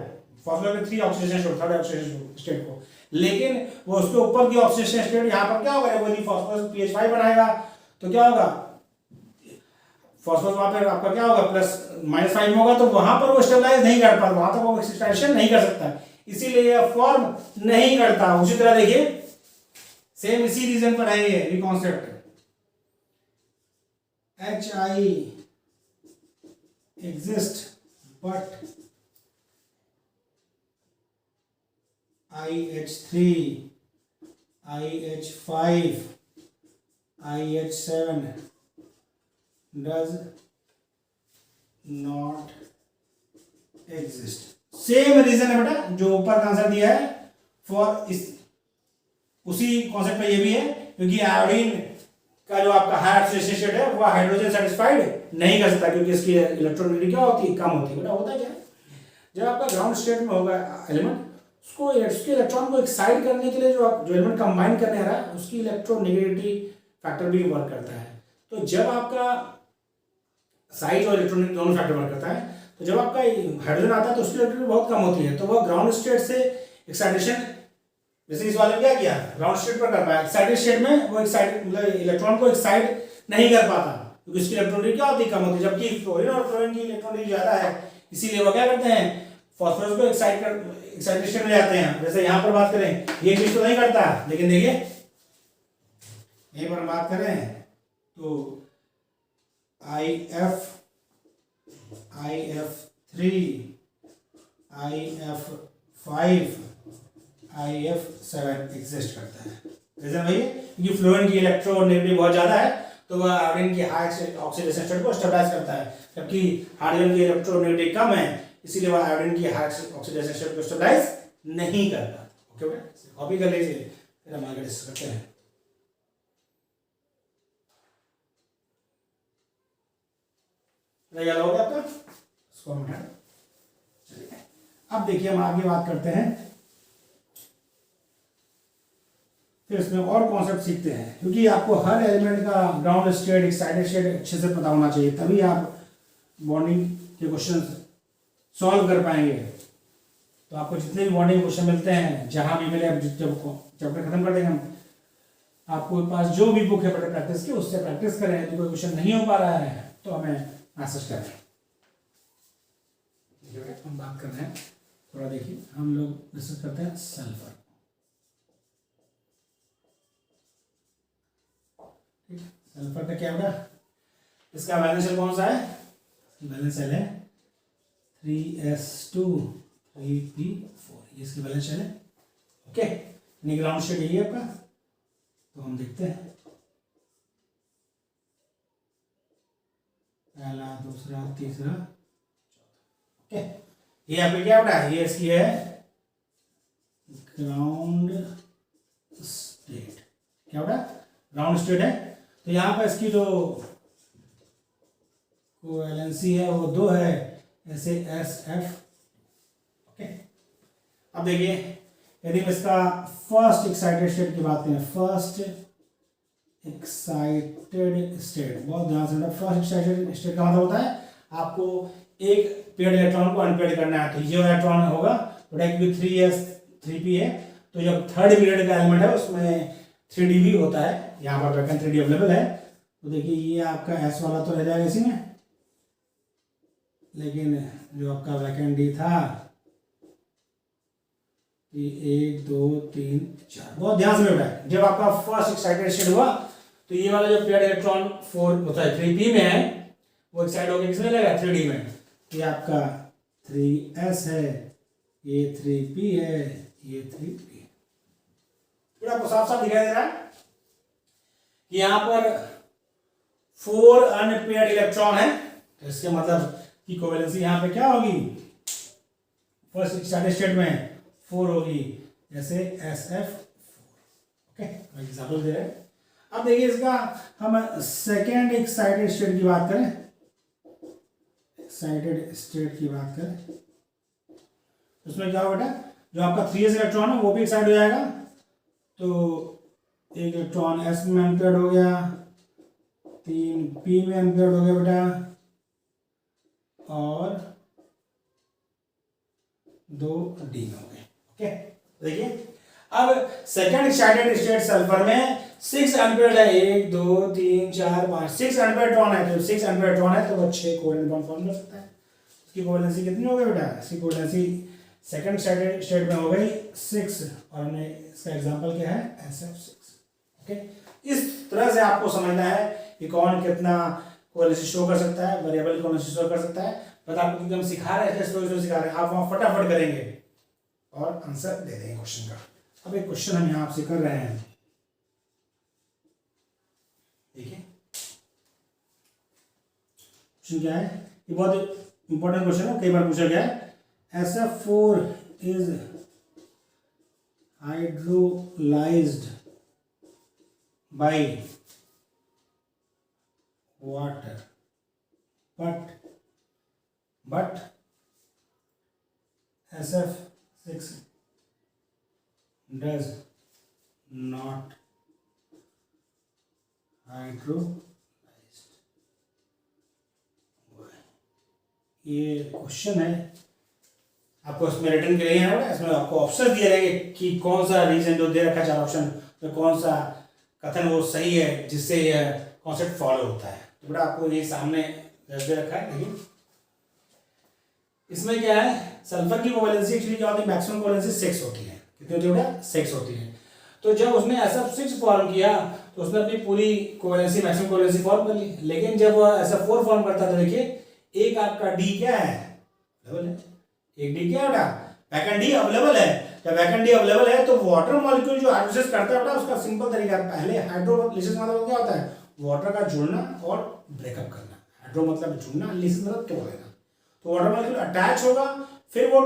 S1: फॉस्फोरस के 3 oxidation state, third oxidation state को, लेकिन वो उसके ऊपर की ऑक्सीडेशन स्टेट यहाँ पर क्या होगा, वो यदि फॉस्फोरस pH5 बनाएगा तो क्या होगा, फॉस्फोरस वहां पर आपका क्या होगा +-5 होगा, तो वहां पर वो स्टेबलाइज नहीं कर पाता, वहां तक वो एक्सटेंशन नहीं कर सकता, इसीलिए यह फॉर्म नहीं करता। उसी तरह देखिए सेम इसी रीजन पर है ये concept, HI exist but IH3, IH5, IH7 does not exist. Same reason है बेटा जो ऊपर का आंसर दिया है फॉर इस, उसी कॉन्सेप्ट में ये भी है, क्योंकि आयोडीन का जो आपका हाई ऑक्सीडेशन स्टेट है वो हाइड्रोजन सेटिस्फाइड नहीं कर सकता, क्योंकि इसकी इलेक्ट्रॉनिटी क्या होती है, कम होती है। बेटा होता क्या है, जब आपका ग्राउंड स्टेट में होगा एलिमेंट, उसके इलेक्ट्रॉन को एक्साइट करने के लिए जो एलिमेंट कंबाइन करने आ रहा है उसकी इलेक्ट्रोनेगेटिविटी फैक्टर भी वर्क करता है। तो जब आपका साइज और इलेक्ट्रॉनिक दोनों फैक्टर वर्क करता है, तो जब आपका हाइड्रोजन आता है तो उसकी इलेक्ट्रिसिटी बहुत कम होती है, तो वह ग्राउंड स्टेट से एक्साइटेशन, जैसे इस वाले में क्या किया, ग्राउंड स्टेट पर कर पाया, एक्साइटेड स्टेट में वो एक्साइट मतलब इलेक्ट्रॉन को एक्साइट नहीं कर पाता, क्योंकि उसकी इलेक्ट्रॉनिटी क्या होती है, कम होती है, जबकि फ्लोरीन और क्लोरीन की इलेक्ट्रॉनिटी ज्यादा है, इसीलिए वो क्या करते हैं, फास्फोरस को एक्साइटेड स्टेट में जाते हैं। जैसे यहाँ पर बात करें, ये चीज तो नहीं करता, लेकिन देखिए यहीं पर बात करें तो IF3, IF5, IF7 एग्जिस्ट करता है। रीजन वही है क्योंकि फ्लोरीन की इलेक्ट्रोनेगेटिविटी बहुत ज्यादा है, तो वह आयोडीन की हाई ऑक्सीडेशन स्टेट को स्टेबलाइज करता है, जबकि हाइड्रोजन की इलेक्ट्रोनेगेटिविटी कम है, इसीलिए वह आयोडीन की हाई ऑक्सीडेशन स्टेट को स्टेबलाइज नहीं करता। ओके बेटा, कॉपी कर लीजिए, फिर हम आगे डिस्कस करते हैं। याद हो गया आपका, इसको हम हटा, चलिए अब देखिए हम आगे बात करते हैं, फिर इसमें और कॉन्सेप्ट सीखते हैं, क्योंकि आपको हर एलिमेंट का ग्राउंड स्टेट, एक्साइटेड स्टेट अच्छे से पता होना चाहिए, तभी आप बॉन्डिंग के क्वेश्चन सॉल्व कर पाएंगे। तो आपको जितने भी बॉन्डिंग क्वेश्चन मिलते हैं, जहां भी मिले, जब चैप्टर खत्म कर देंगे हम, आपको पास जो भी बुक है प्रैक्टिस की, उससे प्रैक्टिस करें। यदि कोई क्वेश्चन नहीं हो पा रहा है तो हमें मैसेज करें। हम बात कर रहे हैं, थोड़ा देखिए, हम लोग डिस्कस करते हैं सल्फर। सल्फर का क्या होगा, इसका वैलेंस शेल कौन सा है, वैलेंस शेल है 3s2 3p4, ये इसकी वैलेंस शेल है। ओके, ग्राउंड स्टेट यही है आपका, तो हम देखते हैं पहला, दूसरा, तीसरा, चौथा। ओके, ये आपका क्या होता है, ये इसकी है ग्राउंड स्टेट, क्या होता है, ग्राउंड स्टेट है। तो यहाँ पर इसकी जो कोवैलेंसी है वो 2 है, ऐसे SF। ओके, अब देखिए यदि हम इसका फर्स्ट एक्साइटेड स्टेट की बात करें, फर्स्ट एक्साइटेड स्टेट, बहुत ध्यान से, फर्स्ट एक्साइटेड स्टेट का मतलब होता है आपको एक पेड इलेक्ट्रॉन को अनपेड करना है, तो ये इलेक्ट्रॉन होगा, तो 3s 3p है, तो जब थर्ड पीरियड का एलिमेंट है उसमें 3d भी होता है, यहाँ पर वैकेंट 3d अवेलेबल है। तो देखिए ये आपका S वाला तो रह जाएगा इसी में, लेकिन जो आपका वैकेंट D था, ये 1 2 3 4, बहुत ध्यान से बेटा, जब आपका फर्स्ट एक्साइटेड स्टेट हुआ तो ये वाला जो पेड इलेक्ट्रॉन 4 होता है 3p में है, वो एक्साइट होकर किसमें लगेगा, 3d में। ये आपका 3s है, ये 3p है, ये 3p है। फिर आपको साफ साफ दिखाई दे रहा है कि यहाँ पर 4 अनपेयर्ड इलेक्ट्रॉन है, तो इसके मतलब की कोवैलेंसी यहाँ पे क्या होगी, फर्स्ट एक्साइटेड स्टेट में 4 होगी, जैसे SF4। ओके, एग्जाम्पल दे रहे हैं। अब देखिए इसका हम सेकेंड एक्साइटेड स्टेट की बात करें, एक्साइटेड स्टेट की बात करें, उसमें क्या होगा बेटा, जो आपका 3s इलेक्ट्रॉन है वो भी एक्साइट हो जाएगा, तो एक इलेक्ट्रॉन S में अनपेयर्ड हो गया, 3p में अनपेयर्ड हो गया बेटा, और 2d में हो गए। ओके, देखिए अब सेकेंड एक्साइटेड स्टेट सल्फर में 6 अनपेयर्ड है, 1 2 3 4 5, 6 अनपेयर्ड इलेक्ट्रॉन है, तो 6 अनपेयर्ड इलेक्ट्रॉन है तो वो 6 कोवैलेंट बॉन्ड फॉर्म कर सकता है। उसकी कोवैलेंसी कितनी हो गई बेटा, इसकी कोवैलेंसी सेकेंड एक्साइटेड स्टेट में हो गई 6, और हमने इसका एग्जांपल क्या है, SF6। ओके, इस तरह से आपको समझना है कि कौन कितना कोवैलेंसी शो कर सकता है, वेरिएबल कोवैलेंसी शो कर सकता है। बट आपको एकदम सिखा रहे हैं, स्लो सिखा रहे हैं, आप वहां फटाफट करेंगे और आंसर दे देंगे क्वेश्चन का। अब एक क्वेश्चन हम यहां आपसे कर रहे हैं, देखिए क्वेश्चन क्या है, ये बहुत इंपॉर्टेंट क्वेश्चन है, कई बार पूछा गया है। SF4 is hydrolysed by water but SF6 does not hydrolyzed। ये क्वेश्चन है, आपको इसमें रिटर्न के लिए है, इसमें आपको ऑप्शन दिए रहेंगे कि कौन सा रीजन जो दे रखा है 4 ऑप्शन तो कौन सा कथन वो सही है जिससे यह कॉन्सेप्ट फॉलो होता है। तो बेटा आपको ये सामने दे रखा है, देखिए इसमें क्या है, सल्फर की कोवैलेंसी एक्चुअली क्या होती है, मैक्सिमम कोवैलेंसी 6 होती है। कितनी होती है बेटा, 6 होती है। तो जब उसने SF6 फॉर्म किया तो उसने अपनी पूरी कोवैलेंसी मैक्सिमम कोवैलेंसी फॉर्म कर ली, लेकिन जब SF4 फॉर्म करता है तो देखिए एक आपका डी क्या है, अवेलेबल है, एक डी क्या है बेटा, वैकेंट डी अवेलेबल है। जब वैकेंट डी अवेलेबल है तो वाटर मॉलिक्यूल जो हाइड्रोलाइसिस करता है बेटा उसका सिंपल तरीका है, पहले हाइड्रोलाइसिस मतलब क्या होता है, वाटर का जुड़ना और ब्रेकअप करना। हाइड्रो मतलब जुड़ना, लिसिस मतलब तोड़ देना। तो वाटर मॉलिक्यूल अटैच होगा, फिर वो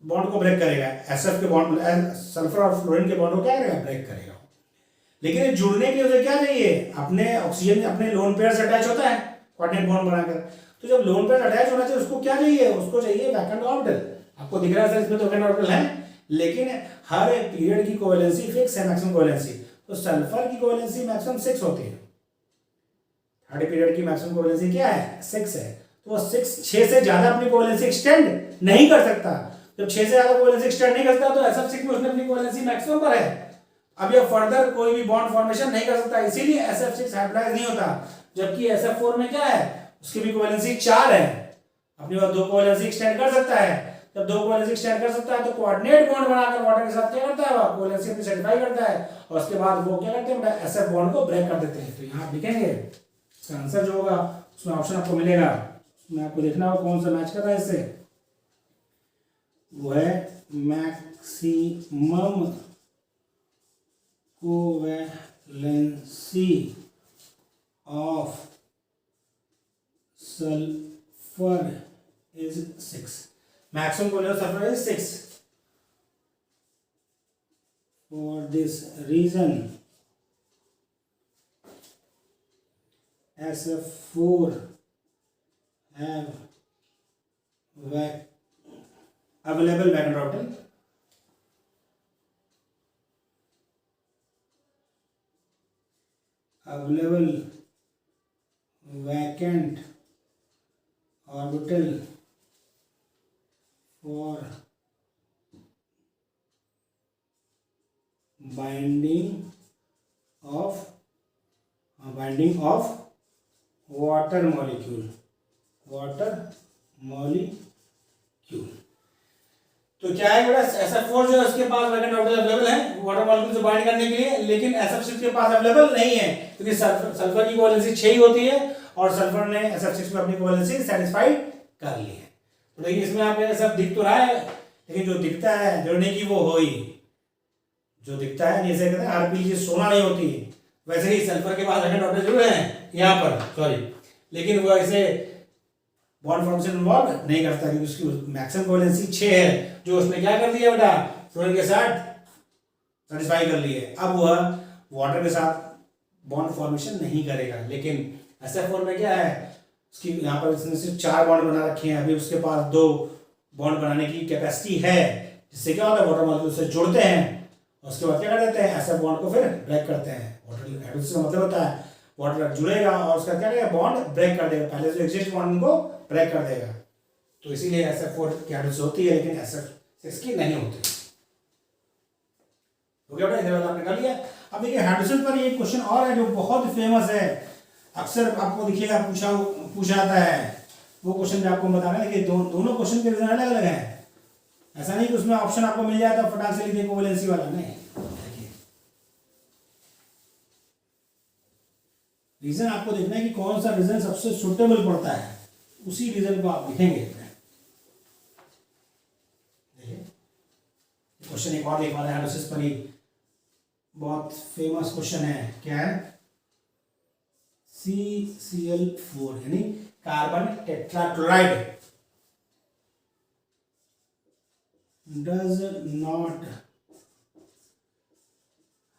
S1: बॉन्ड को ब्रेक करेगा, SF के बॉन्ड, सल्फर और फ्लोरीन के बॉन्ड को क्या करेगा, ब्रेक करेगा। लेकिन जुड़ने के लिए क्या चाहिए, अपने ऑक्सीजन अपने लोन पेयर से अटैच होता है कोऑर्डिनेट बॉन्ड बनाकर। तो जब लोन पेयर अटैच होना चाहिए उसको क्या चाहिए, उसको चाहिए वैकेंट ऑर्बिटल। आपको दिख रहा है सर इसमें तो वैकेंट ऑर्बिटल है, लेकिन हर एक पीरियड की कोवैलेंसी फिक्स है, मैक्सिमम कोवैलेंसी। तो सल्फर की कोवैलेंसी मैक्सिमम 6 होती है, थर्ड पीरियड की मैक्सिमम कोवैलेंसी क्या है, 6 है। तो वो 6 से ज्यादा अपनी कोवैलेंसी एक्सटेंड नहीं कर सकता। जब 6 से ज्यादा कोवैलेंसी एक्सटेंड नहीं कर सकता तो SF6 में उसने अपनी कोवैलेंसी मैक्सिमम पर है, अब ये फर्दर कोई भी बॉन्ड फॉर्मेशन नहीं कर सकता, इसीलिए SF6 हाइड्रोलाइज नहीं होता। जबकि SF4 में क्या है, उसकी भी कोवैलेंसी 4 है, अपनी बात 2 कोवैलेंसी एक्सटेंड कर सकता है। जब 2 कोवैलेंसी एक्सटेंड कर सकता है तो कोऑर्डिनेट बॉन्ड बनाकर वाटर के साथ क्या करता है, वो कोवैलेंसी अपनी सेटिस्फाई करता है और उसके बाद वो क्या करते हैं, SF बॉन्ड को ब्रेक कर देते हैं। तो यहाँ लिखेंगे इसका आंसर जो होगा उसमें ऑप्शन आपको मिलेगा, उसमें आपको देखना होगा कौन सा मैच कर रहा है इससे, वो है maximum covalency of sulphur is 6। Maximum covalency of sulphur is 6। For this reason SF4 have available vector orbital available vacant orbital for binding of water molecule तो क्या है बेटा, SF4 जो है उसके पास वैकेंट ऑर्बिटल अवेलेबल है वाटर मॉलिक्यूल से bind करने के लिए, लेकिन SF6 के पास अवेलेबल नहीं है क्योंकि सल्फर की कोवैलेंसी 6 ही होती है और सल्फर ने SF6 में अपनी कोवैलेंसी सेटिस्फाइड कर ली है। तो देखिए इसमें आपको सब दिख तो रहा है, लेकिन जो दिखता है जुड़ने की वो हो ही, जो दिखता है जैसे कहते हैं हर चीज सोना नहीं होती, वैसे ही सल्फर के पास वैकेंट ऑर्बिटल जरूर है यहाँ पर, सॉरी, लेकिन वो ऐसे बॉन्ड फॉर्मेशन इन्वॉल्व नहीं करता क्योंकि उसकी मैक्सिमम कोवैलेंसी 6 है, जो उसने क्या कर दिया बेटा, फ्लोरीन के साथ सेटिस्फाई कर ली है। अब वह वाटर के साथ बॉन्ड फॉर्मेशन नहीं करेगा, लेकिन SF4 में क्या है, उसकी यहाँ पर इसने सिर्फ 4 बॉन्ड बना रखे हैं, अभी उसके पास 2 बॉन्ड बनाने की कैपेसिटी है, जिससे क्या होता है वाटर मॉलिक्यूल से जुड़ते हैं और उसके बाद क्या कर देते हैं, SF बॉन्ड को फिर ब्रेक करते हैं। वाटर हाइड्रोलाइसिस का मतलब होता है वाटर जुड़ेगा और उसका क्या करेगा, बॉन्ड ब्रेक कर देगा, पहले जो एग्जिस्ट बॉन्ड को ब्रेक कर देगा। तो इसीलिए SF4 की हाइड्रोलाइसिस होती है लेकिन SF6 की नहीं होती। ओके बेटा, इधर वाला आपने कर लिया। अब देखिए हाइड्रोजन पर एक क्वेश्चन और है जो बहुत फेमस है, अक्सर आपको दिखिएगा पूछा जाता है, वो क्वेश्चन भी आपको बताना है। देखिए दोनों क्वेश्चन के रीजन अलग अलग है, ऐसा नहीं कि उसमें ऑप्शन आपको मिल जाए तो फटाक से लिख दे कोवैलेंसी वाला, नहीं। रीजन आपको देखना है कि कौन सा रीजन सबसे सुटेबल पड़ता है, उसी रीजन को आप लिखेंगे। क्वेश्चन एक और देखा है हाइड्रोलाइसिस पर ही, बहुत फेमस क्वेश्चन है, क्या है, CCl4 यानी carbon tetrachloride does not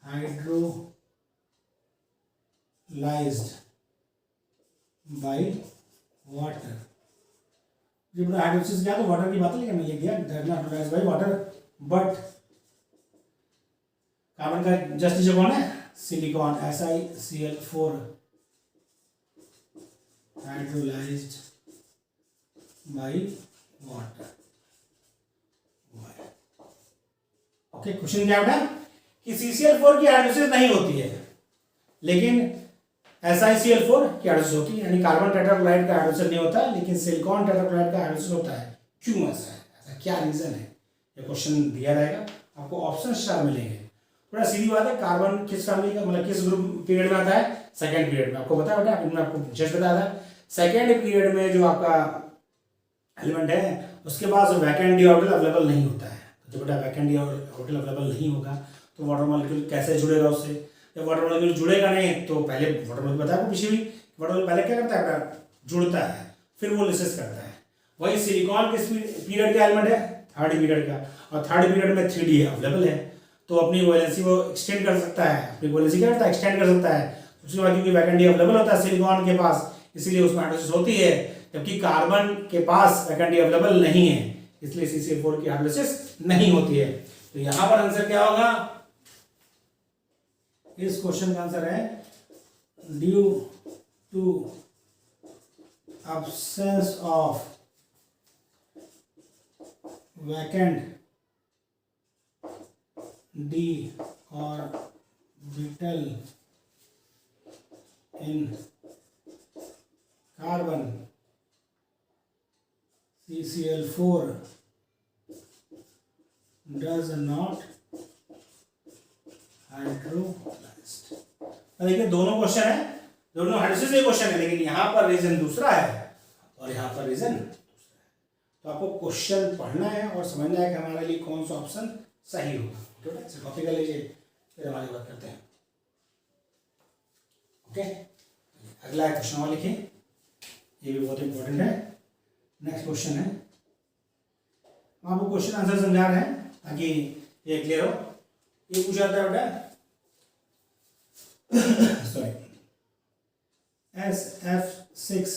S1: hydrolysed by water. जब हाइड्रोलाइसिस किया तो वाटर की बात है, लेकिन मैं लिख दिया does not hydrolysed by water, but carbon का जस्ट नीचे कौन है, silicon SiCl4 hydrolysed by water. Okay, question क्या बेटा कि CCl4 की हाइड्रोलाइसिस नहीं होती है, लेकिन SiCl4 की हाइड्रोलाइसिस होती है, यानी कार्बन टेट्राक्लोराइड का हाइड्रोलाइसिस नहीं होता है, लेकिन सिलिकॉन टेट्राक्लोराइड का हाइड्रोलाइसिस होता है। क्यों ऐसा है, ऐसा क्या रीजन है, ये क्वेश्चन दिया रहेगा, आपको ऑप्शन 4 मिलेंगे। थोड़ा सीधी बात है, कार्बन किस फैमिली का, मतलब किस ग्रुप पीरियड में आता है, सेकंड पीरियड में। आपको पता है बेटा, मैंने आपको जस्ट बताया था, सेकंड पीरियड में जो आपका एलिमेंट है उसके पास वैकेंट डी ऑर्बिटल अवेलेबल नहीं होता है। तो बेटा वैकेंट डी ऑर्बिटल अवेलेबल नहीं होगा तो वाटर मॉलिक्यूल कैसे जुड़ेगा उससे, जब वाटर मॉलिक्यूल जुड़ेगा नहीं तो पहले वाटर मॉलिक्यूल बताया आपको पीछे भी, वाटर मॉलिक्यूल पहले क्या करता है बेटा, जुड़ता है, फिर वो लिसिस करता है। वही सिलिकॉन किस पीरियड का एलिमेंट है, थर्ड पीरियड का, और थर्ड पीरियड में 3D अवेलेबल है, तो अपनी वैलेंसी वो एक्सटेंड कर सकता है, अपनी वैलेंसी क्या करता है, एक्सटेंड कर सकता है। उसके बाद क्योंकि वैकेंट डी अवेलेबल होता है सिलिकॉन के पास, इसीलिए उसमें हाइड्रोलाइसिस होती है, जबकि कार्बन के पास वैकेंट डी अवेलेबल नहीं है, इसलिए CCl4 की हाइड्रोलाइसिस नहीं होती है। तो यहां पर आंसर क्या होगा, इस क्वेश्चन का आंसर है due to absence of vacant d orbital in carbon CCl4 does not hydrolysed. देखिए दोनों क्वेश्चन है, दोनों हाइड्रोलाइसिस के क्वेश्चन है, लेकिन यहाँ पर रीजन दूसरा है और यहाँ पर रीजन दूसरा है। तो आपको क्वेश्चन पढ़ना है और समझना है कि हमारे लिए कौन सा ऑप्शन सही होगा। ठीक है, इसे कॉपी कर लीजिए, फिर हमारी बात करते हैं। ओके, अगला क्वेश्चन और लिखिए, ये भी बहुत इंपॉर्टेंट है। नेक्स्ट क्वेश्चन है, आपको क्वेश्चन आंसर समझा रहे हैं ताकि ये क्लियर हो। ये पूछा जाता है बेटा sorry SF6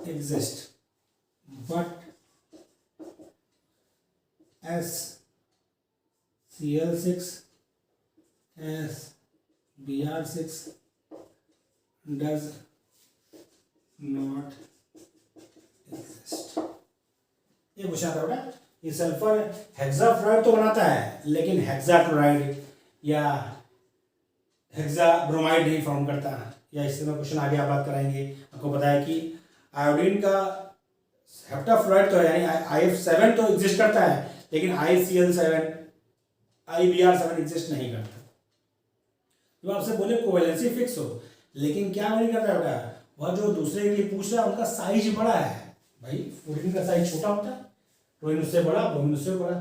S1: exist but SCl6 SBr6 does not exist। ये पूछा था बेटा, ये सल्फर हेक्साफ्लोराइड तो बनाता है, लेकिन हेक्साक्लोराइड या हेक्साब्रोमाइड नहीं फॉर्म करता, या इससे में क्वेश्चन आगे आप बात कराएंगे। आपको पता है कि आयोडीन का हेप्टाफ्लोराइड तो यानी IF7 तो एग्जिस्ट करता है, लेकिन ICl7 IBr7 एग्जिस्ट नहीं करता। तो आपसे बोले कोवैलेंसी फिक्स हो, लेकिन क्या नहीं करता है बेटा, वह जो दूसरे के लिए पूछ रहा है उनका साइज बड़ा है। भाई फ्लोरीन का साइज छोटा होता है, फ्लोरीन उससे बड़ा, ब्रोमीन उससे बड़ा,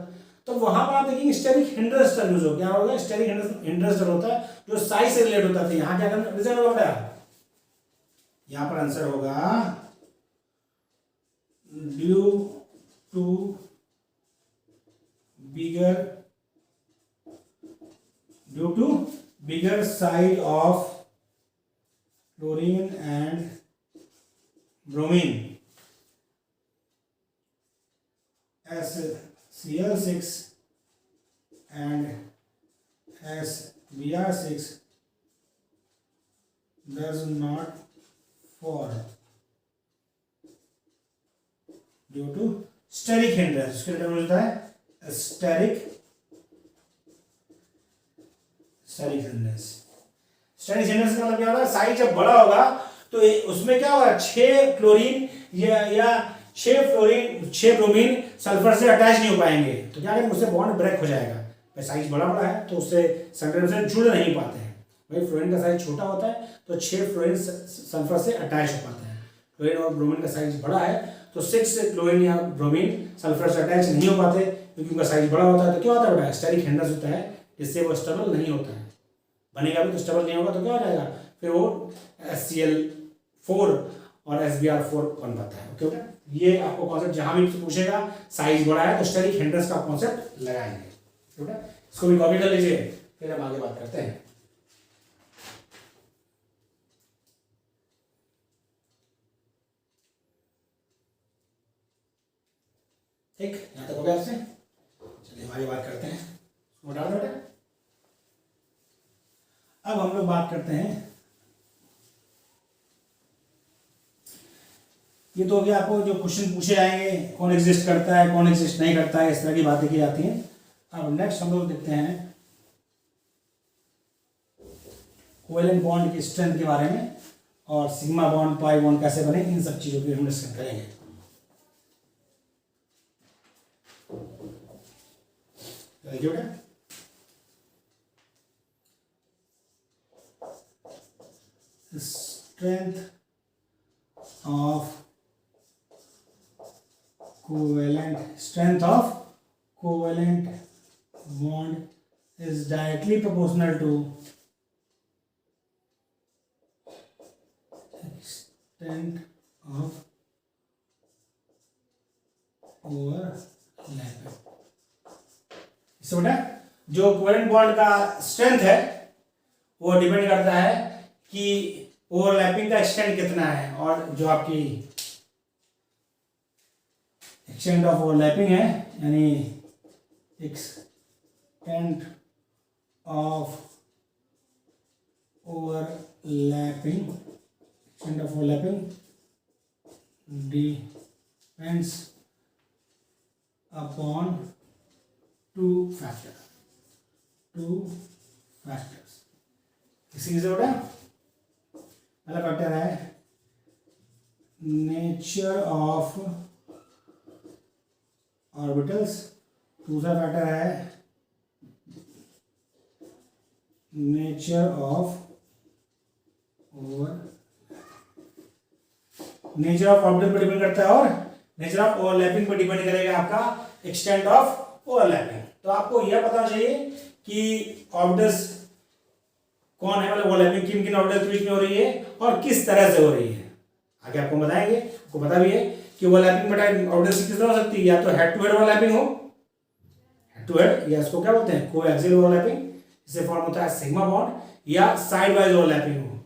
S1: तो वहां पर आप देखेंगे स्टेरिक हिंड्रेस्टर यूज हो, क्या होगा, स्टेरिक हिंड्रेस्टर होता है जो साइज से रिलेट होता है। यहाँ क्या करना रिजल्ट होगा, यहाँ पर आंसर होगा due to bigger size of fluorine and bromine SCl6 and SBr6 does not form due to steric hindrance। इसके लिए होता है steric hindrance। steric hindrance का मतलब क्या होगा, साइज जब बड़ा होगा तो उसमें क्या होगा, 6 क्लोरीन या 6 ब्रोमीन सल्फर से अटैच नहीं हो पाएंगे, तो क्या करेंगे, उससे बॉन्ड ब्रेक हो जाएगा। साइज बड़ा है तो उससे सेंट्रल से जुड़ नहीं पाते हैं। भाई फ्लोरीन का साइज छोटा होता है तो 6 फ्लोरीन सल्फर से अटैच हो पाते हैं। फ्लोरीन और ब्रोमीन का साइज बड़ा है तो 6 क्लोरीन या ब्रोमीन सल्फर से अटैच नहीं हो पाते, क्योंकि उनका साइज बड़ा होता है। तो क्या होता है बेटा, स्टेरिक हिंड्रेंस होता है, जिससे वो स्टेबल नहीं होता है, बनेगा भी तो स्टेबल नहीं होगा, तो क्या हो जाएगा, फिर वो SCl4 और SBr4 बन पाता है। ओके बेटा, ये आपको कॉन्सेप्ट जहां भी पूछेगा साइज बड़ा है तो स्टेरिक हिंड्रेंस का कॉन्सेप्ट लगाएंगे बेटा, इसको भी कॉपी कर लीजिए, फिर हम आगे बात करते हैं। ठीक, यहां तक हो गया आपसे, चलिए आगे बात करते हैं, वो डाल दो बेटा। अब हम लोग बात करते हैं, ये तो हो गया आपको जो क्वेश्चन पूछे जाएंगे, कौन एग्जिस्ट करता है कौन एग्जिस्ट नहीं करता है, इस तरह की बातें की जाती हैं। अब नेक्स्ट हम लोग देखते हैं कोवेलेंट बॉन्ड की स्ट्रेंथ के बारे में, और सिग्मा बॉन्ड पाई बॉन्ड कैसे बने, इन सब चीजों की हम डिस्कस करेंगे। देखिए बेटा, strength of covalent bond is directly proportional to extent of overlap। इससे बेटा जो कोवेलेंट बॉन्ड का स्ट्रेंथ है वो डिपेंड करता है कि ओवरलैपिंग का एक्सटेंट कितना है, और जो आपकी एक्सटेंट ऑफ ओवरलैपिंग है, यानी extent of overlapping depends upon two factors. इसी से बेटा पहला फैक्टर है नेचर ऑफ ऑर्बिटल्स, दूसरा फैक्टर है नेचर ऑफ ऑर्बिटल पर डिपेंड करता है, और नेचर ऑफ ओवरलैपिंग पर डिपेंड करेगा आपका एक्सटेंट ऑफ ओवरलैपिंग। तो आपको यह पता चाहिए कि ऑर्बिटल्स कौन है, मतलब ओवरलैपिंग किन किन ऑर्बिटल्स के बीच में हो रही है और किस तरह से हो रही है, आगे आपको बताएंगे। आपको पता भी है कि ओवरलैपिंग बेटा ऑर्बिटल्स किस तरह हो सकती है, या तो हेड टू हेड ओवरलैपिंग हो, हेड टू हेड, या इसको क्या बोलते हैं कोएक्सियल ओवरलैपिंग, इससे फॉर्म होता है सिग्मा बॉन्ड, या साइड वाइज ओवरलैपिंग हो,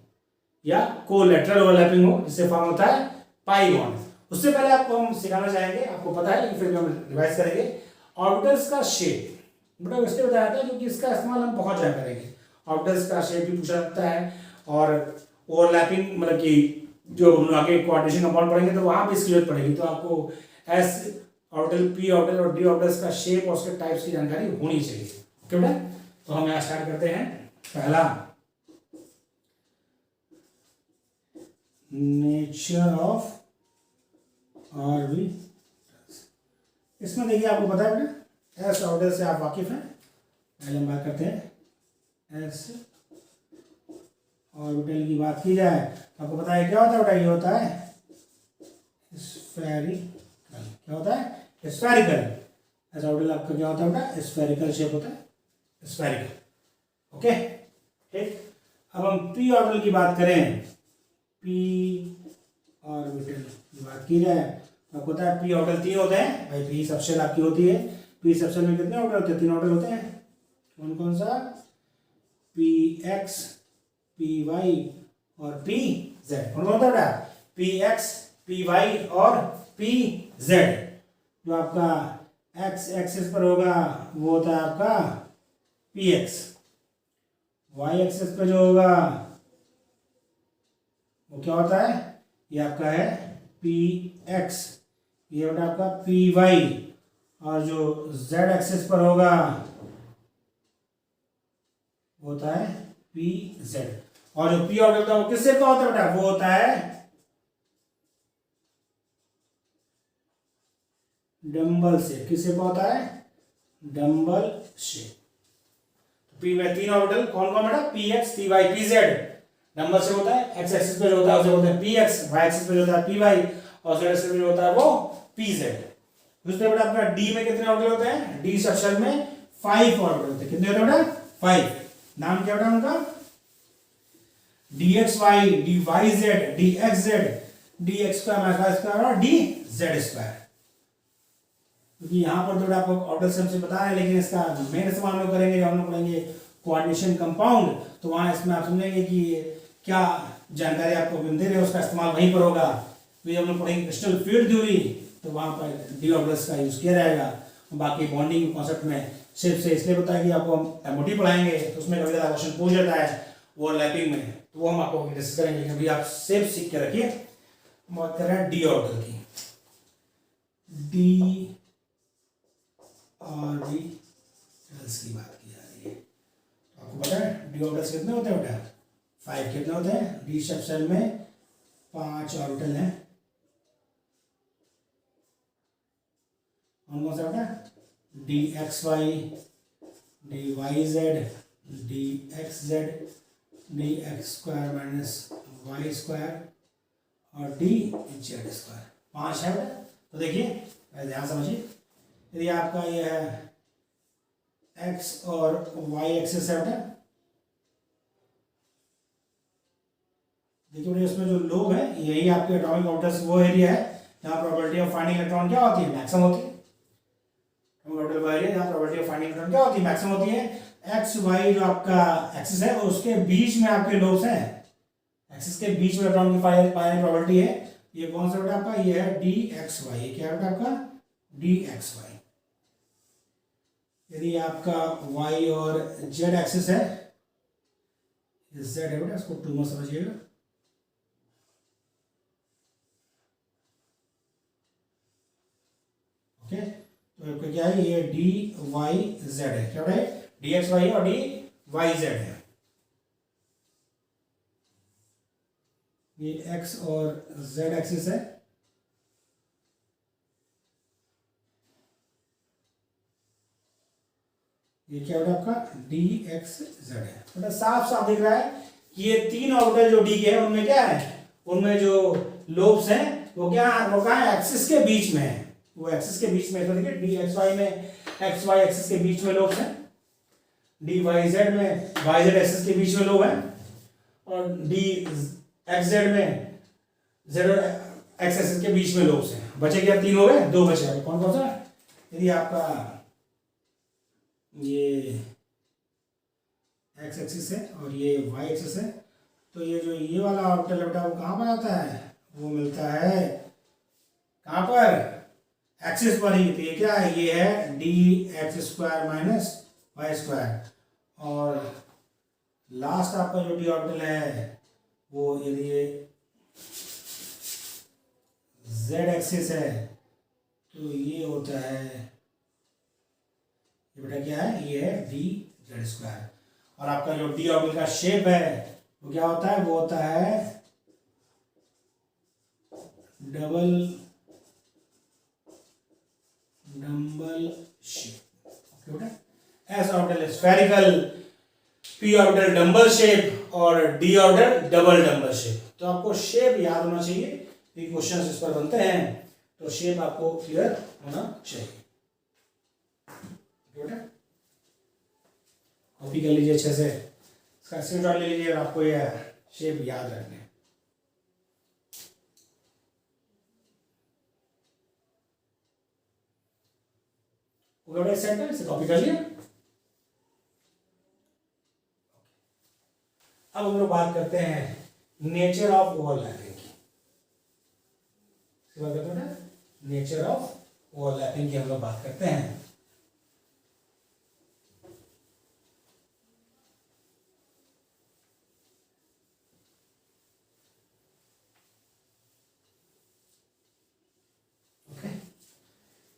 S1: या कोलैटरल ओवरलैपिंग हो, जिससे फॉर्म होता है पाई बॉन्ड। उससे पहले आपको हम सिखाना चाहेंगे, आपको पता है लेकिन फिर भी हम रिवाइज करेंगे, ऑर्बिटल्स का शेप बेटा इसलिए बताया था क्योंकि इसका इस्तेमाल हम बहुत ज्यादा करेंगे। ऑर्बिटल्स का शेप भी पूछा जाता है, और ओवरलैपिंग मतलब कि जो हम आगे कोऑर्डिनेशन कंपाउंड पढ़ेंगे तो वहां भी इसकी जरूरत पड़ेगी, तो आपको एस ऑर्बिटल, पी ऑर्बिटल और डी ऑर्बिटल्स का शेप और उसके टाइप्स की जानकारी होनी चाहिए। ओके बेटा, तो हम यहाँ स्टार्ट करते हैं। पहला नेचर ऑफ ऑर्बिटल्स, इसमें देखिए आपको पता है बेटा एस ऑर्बिटल से आप वाकिफ हैं, पहले हम बात करते हैं एस ऑर्बिटल की बात की जाए तो आपको पता है क्या होता है बेटा, ये होता है स्फेरिकल। क्या होता है स्फेरिकल। एस ऑर्बिटल आपका क्या होता है बेटा स्फेरिकल शेप होता है, स्फेरिकल। ओके ठीक, अब हम पी ऑर्बिटल की बात करें, पी ऑर्बिटल की बात की जाए तो आपको पता है पी ऑर्बिटल 3 होते हैं भाई, पी सबशेल आपकी होती है, पी सबशेल में कितने ऑर्बिटल होते हैं, 3 ऑर्बिटल होते हैं। कौन कौन सा, पी एक्स, पी वाई और पी जेड। कौन कौन होता है बेटा, पी एक्स, पी वाई और पी जेड। जो आपका एक्स एक्सिस पर होगा वो होता है आपका पी एक्स, वाई एक्सिस पर जो होगा वो क्या होता है, ये आपका है पी एक्स, ये बेटा आपका पी वाई, और जो जेड एक्सिस पर होगा वो होता है पी जेड। और जो पी ऑर्बिटल होता है वो किस शेप का होता है बेटा, वो होता है डंबल शेप। किस शेप का होता है, डंबल शेप। पी में 3 ऑर्बिटल कौन कौन बेटा, p x, p y, p z. Dumbbell shape होता है, एक्स एक्सिस पे जो होता है उसे बोलते हैं पी एक्स, वाई एक्सिस पे जो होता है पी वाई, और जेड एक्सिस पे जो होता है वो पी जेड। दूसरे बेटा अपना डी में कितने ऑर्बिटल होते हैं, डी सेक्शन में 5 ऑर्बिटल होते हैं। कितने होते हैं बेटा, 5। नाम क्या बेटा उनका, d x y, d y z, d x z, d x square minus y square और डी जेड स्क्वायर। क्योंकि यहाँ पर थोड़ा आपको ऑर्डर से हमसे बता रहे हैं, लेकिन इसका मेन इस्तेमाल हम लोग करेंगे जब हम लोग पढ़ेंगे कोऑर्डिनेशन कंपाउंड, तो वहाँ इसमें आप समझेंगे कि क्या जानकारी आपको दे रहे हैं उसका इस्तेमाल वहीं पर होगा। तो जब हम लोग पढ़ेंगे क्रिस्टल फील्ड थ्योरी तो वहाँ पर डी ऑर्डर्स का यूज़ किया जाएगा। बाकी बॉन्डिंग कॉन्सेप्ट में सिर्फ से इसलिए बताया कि आपको हम एमओटी पढ़ाएंगे तो उसमें कभी ज़्यादा क्वेश्चन पूछ जाता है ओवरलैपिंग में, तो वो हम आपको डिस्कस करेंगे। अभी आप सिर्फ सीख के रखिए। हम बात कर रहे हैं डी ऑर्डर की। डी ऑर्बिटल्स की बात की जा रही है। तो आपको पता है डी ऑर्बिटल्स कितने होते हैं बेटा? 5 कितने होते हैं? डी शेल में 5 ऑर्बिटल हैं। कौन कौन सा बेटा? D x y, d y z, d x z, d x square minus y square और डी जेड स्क्वायर। 5 है बेटा। तो देखिए ध्यान समझिए, यदि आपका यह है एक्स और वाई एक्सिस है बेटा, देखिए बेटा इसमें जो लोब है यही आपके एटॉमिक ऑर्बिटल्स वो एरिया है जहाँ प्रोबेबिलिटी ऑफ फाइंडिंग इलेक्ट्रॉन क्या होती है? मैक्सिमम होती है। ऑर्बिटल वो एरिया जहाँ प्रोबेबिलिटी ऑफ फाइंडिंग इलेक्ट्रॉन क्या होती है? मैक्सिमम होती है। एक्स वाई जो आपका एक्सिस है उसके बीच में आपके लोब्स हैं, एक्सिस के बीच में इलेक्ट्रॉन की पाने प्रोबेबिलिटी है। ये कौन सा बेटा आपका? ये है डी एक्स वाई। ये क्या है बेटा आपका? D x y. यदि आपका y और z एक्सिस है, z है बेटा, इसको 2 में समझिएगा। ओके, तो आपका क्या है? ये डी वाई जेड है। क्या है? डी एक्स वाई और डी वाई जेड है। ये x और z एक्सिस है। ये क्या होगा आपका? डी एक्स जेड है। मतलब साफ साफ दिख रहा है कि ये 3 ऑर्बिटल जो डी के हैं उनमें क्या है? उनमें जो लोब्स हैं वो क्या है? वो कहाँ है? एक्सिस के बीच में है। वो एक्सिस के बीच में, तो देखिए डी एक्स वाई में एक्स वाई एक्सिस के बीच में लोब्स हैं, डी वाई जेड में वाई जेड एक्सिस के बीच में लोब है, और डी एक्स जेड में जेड एक्स एक्सिस के बीच में लोब्स हैं। बचे क्या? 3 हो गए, 2 बचे। कौन कौन सा? यदि आपका ये एक्स एक्सिस है और ये वाई एक्सिस है, तो ये जो ये वाला ऑर्बिटल बेटा वो कहाँ पर आता है? वो मिलता है कहाँ पर? एक्सिस पर ही। तो ये क्या है? ये है d x square minus y square. और लास्ट आपका जो डी ऑर्बिटल है वो यदि ये जेड एक्सिस है तो ये होता है, ये बेटा क्या है? ये है डी जेड स्क्वायर। और आपका जो डी ऑर्बिटल का शेप है वो क्या होता है? वो होता है डबल शेप। ओके बेटा, s orbital spherical, p orbital dumbbell shape और d orbital double dumbbell shape. तो आपको शेप याद होना चाहिए, क्वेश्चन इस पर बनते हैं तो शेप आपको क्लियर होना चाहिए। कॉपी कर लीजिए अच्छे से, इसका स्क्रीनशॉट ले लीजिए और आपको यह शेप याद रखने। सेंटर से कॉपी कर लिया। अब हम लोग बात करते हैं नेचर ऑफ ओवरलैपिंग की। बात करते हैं नेचर ऑफ ओवरलैपिंग की हम लोग बात करते हैं।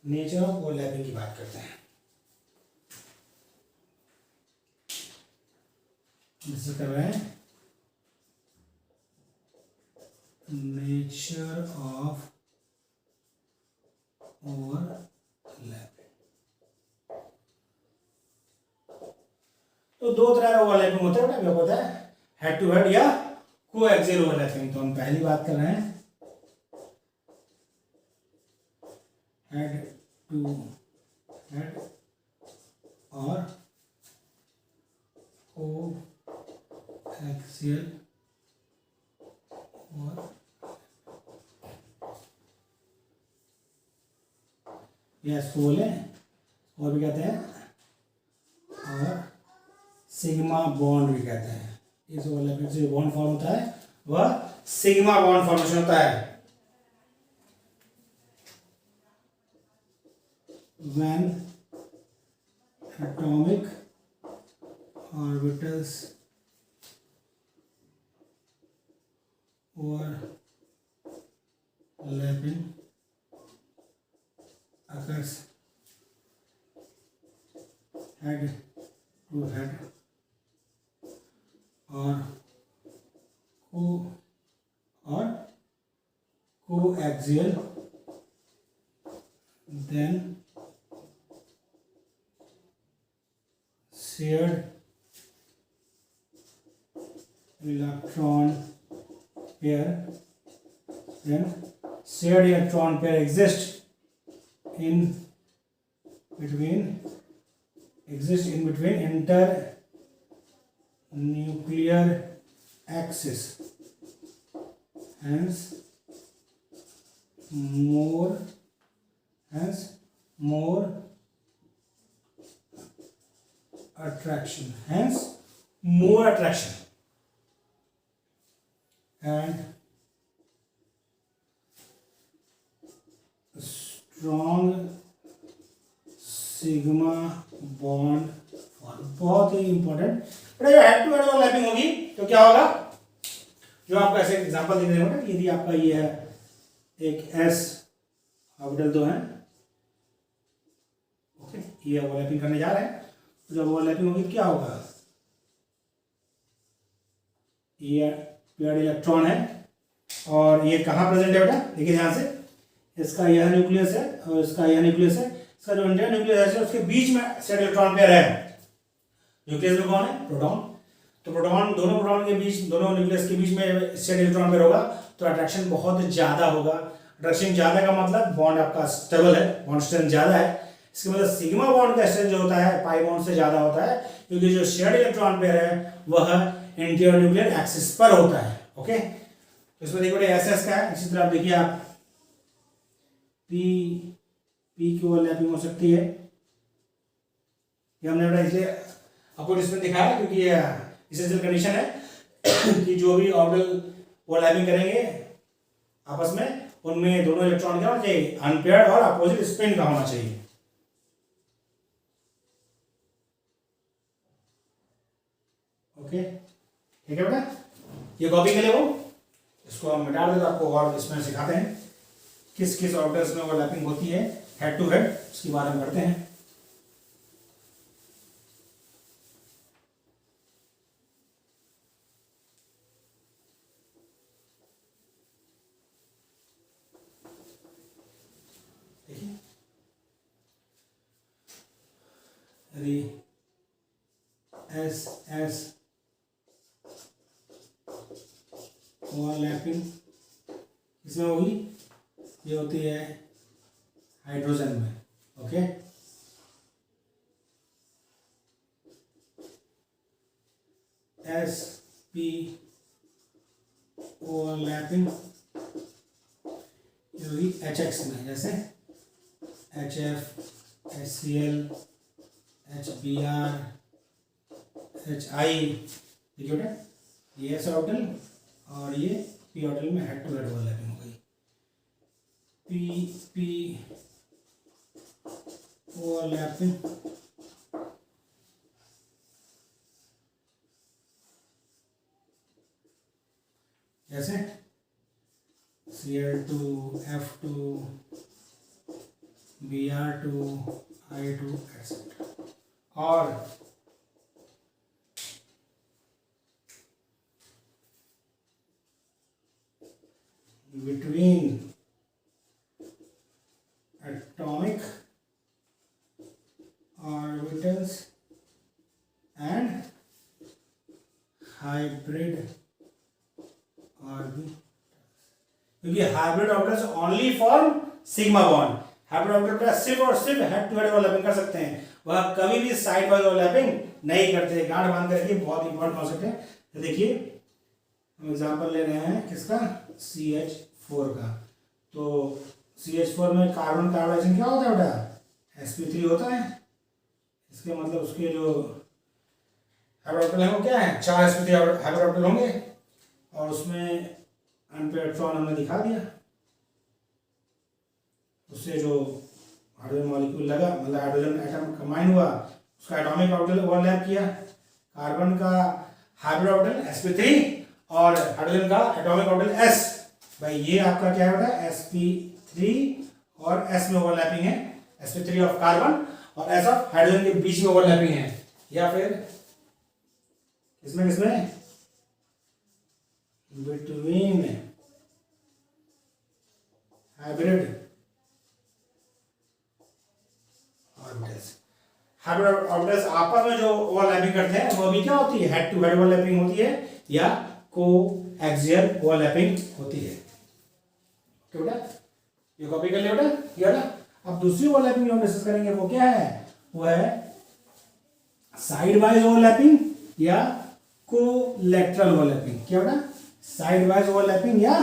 S1: नेचर ऑफ ओवरलैपिंग की बात करते हैं। जैसे कर रहे हैं नेचर ऑफ ओवरलैपिंग। तो 2 तरह का ओवरलैपिंग होता है बेटा, होता है हेड टू हेड या कोएक्सियल ओवरलैपिंग। तो हम पहली बात कर रहे हैं हेड टू हेड और कोएक्सियल और या इसको बोले और भी कहते हैं, और सिग्मा बॉन्ड भी कहते हैं। इस ओवरलैपिंग से बॉन्ड फॉर्म होता है वह सिग्मा बॉन्ड फॉर्मेशन होता है। When atomic orbitals overlapping occurs head to head or coaxial, then shared electron pair exists in between internuclear axis, hence more attraction, and strong sigma bond form। बहुत ही important. But ये head to head overlapping होगी तो क्या होगा, जो आपको ऐसे example दिख रहे होगा, यदि आपका ये है एक s ऑर्बिटल दो है, ओके, ये ओवरलैपिंग करने जा रहे हैं, तो जब ओवरलैपिंग होगी क्या होगा, ये पेयर्ड इलेक्ट्रॉन है और ये कहाँ प्रेजेंट है बेटा, देखिए ध्यान से, इसका यह न्यूक्लियस है और इसका यह न्यूक्लियस है, इसका जो इंटर न्यूक्लियस है उसके बीच में सेट इलेक्ट्रॉन पेयर है। न्यूक्लियस में कौन है, प्रोटॉन, तो प्रोटॉन, दोनों प्रोटॉन के बीच, दोनों न्यूक्लियस के बीच में सेट इलेक्ट्रॉन पेयर होगा, तो अट्रैक्शन बहुत ज़्यादा होगा। अट्रैक्शन ज़्यादा का मतलब बॉन्ड आपका स्टेबल है, बॉन्ड स्ट्रेंथ ज़्यादा है, इसके मतलब सिग्मा बॉन्ड का स्ट्रेंथ जो होता है पाई बॉन्ड से ज़्यादा होता है, क्योंकि जो शेयर्ड इलेक्ट्रॉन पेयर है वह इंटीरियर न्यूक्लियर एक्सिस पर होता है। ओके, तो इसमें देखो एस एस का है, इसी तरह देखिए आप पी की ओवरलैपिंग हो सकती है, ये हमने बेटा इसलिए आपको इसमें दिखाया क्योंकि ये इसेंशियल कंडीशन है कि जो भी ऑर्बिटल ओवरलैपिंग करेंगे आपस में, उनमें दोनों इलेक्ट्रॉन क्या होना चाहिए, अनपेयर्ड और अपोजिट स्पिन का होना चाहिए। ओके, ठीक है बेटा, ये कॉपी के लिए वो इसको हम मिटा देते, आपको और इसमें सिखाते हैं किस किस ऑर्बिटल्स में ओवरलैपिंग होती है हेड टू हेड, उसके बारे में पढ़ते हैं। देखिए एस एस ओवरलैपिंग इसमें होगी, ये होती है हाइड्रोजन में। ओके, एस पी ओवरलैपिंग ये होगी एच एक्स में, जैसे H F, H C L, H B R, H I, देखिए बेटा ये एस ऑर्बिटल और ये पी ऑर्बिटल में हेड टू हेड ओवरलैपिंग हो गई। पी ओवरलैपिंग जैसे Cl2, F2, Br2, I2 etc. और between atomic orbitals and hybrid orbitals, क्योंकि hybrid orbitals only form sigma bond, hybrid orbital सिर्फ और सिर्फ हेड टू हेड ओवरलैपिंग कर सकते हैं, वह कभी भी साइड वाइज ओवरलैपिंग नहीं करते। गांठ बांध कर रखिए, बहुत इंपॉर्टेंट कॉन्सेप्ट है। तो देखिए हम एग्जांपल ले रहे हैं किसका, CH4 का। तो CH4 में कार्बन कार्बोनाइजेशन क्या होता है बेटा, sp3 होता है, इसके मतलब उसके जो हाइब्रिड है वो क्या है, 4 sp3 हाइब्रिड होंगे और उसमें अनपेयर्ड इलेक्ट्रॉन हमने दिखा दिया, उससे जो हाइड्रोजन मॉलिक्यूल लगा मतलब हाइड्रोजन एटम कंबाइन हुआ, उसका एटॉमिक ऑर्बिटल ओवरलैप किया, कार्बन का हाइब्रिड ऑर्बिटल sp3 और हाइड्रोजन का एटॉमिक ऑर्बिटल s। भाई ये आपका क्या होता है, sp3 और s में ओवरलैपिंग है, sp3 ऑफ कार्बन और s ऑफ हाइड्रोजन के बीच में ओवरलैपिंग है, या फिर इसमें किसमें between hybrid orbitals. Hybrid orbitals आपस में जो ओवरलैपिंग करते हैं वो भी क्या होती है, हेड टू हेड ओवरलैपिंग होती है या को एक्सियल ओवरलैपिंग होती है। ओके बेटा, ये कॉपी कर लिया बेटा, ये ना। अब दूसरी ओवरलैपिंग जो हम डिस्कस करेंगे वो क्या है, वो है साइड वाइज ओवरलैपिंग या कोलैटरल ओवरलैपिंग। क्या बेटा, साइड वाइज ओवरलैपिंग या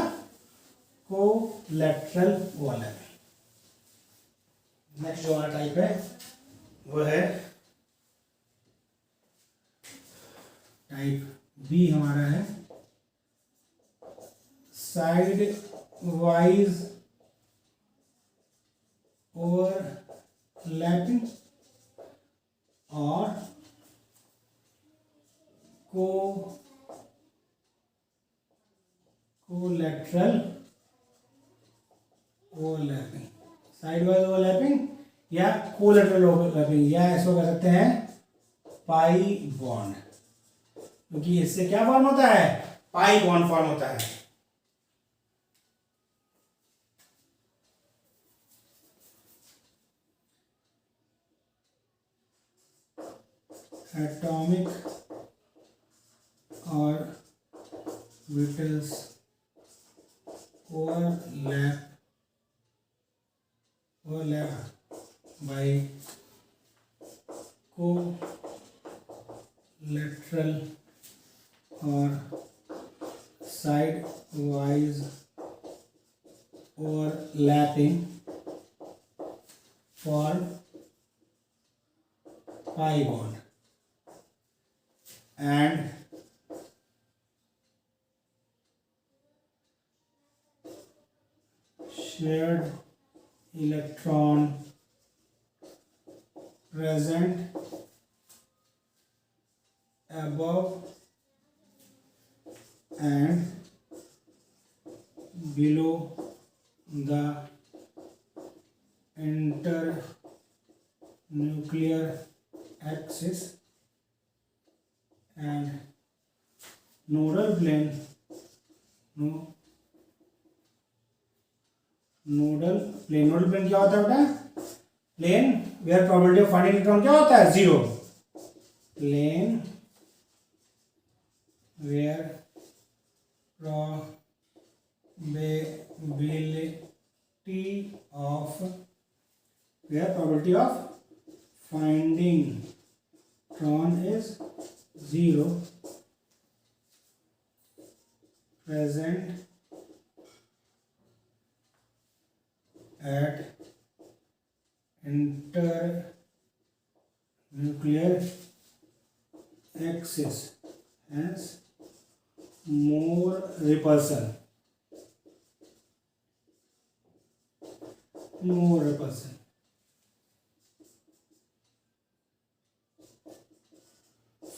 S1: कोलैटरल ओवरलैपिंग। नेक्स्ट जो हमारा टाइप है वो है टाइप बी हमारा है साइड वाइज ओवरलैपिंग और collateral overlapping. Side wise overlapping या कोलैटरल ओवरलैपिंग या इसको कह सकते हैं पाई बॉन्ड, क्योंकि इससे क्या फॉर्म होता है, पाई बॉन्ड फॉर्म होता है। Atomic orbitals overlap by collateral or side-wise overlapping form pi bond and shared electron present above and below the internuclear axis and nodal plane nodal plane क्या होता है बेटा, plane where probability of finding electron क्या होता है, 0। Plane where probability of finding electron is 0 present at internuclear axis has more repulsion.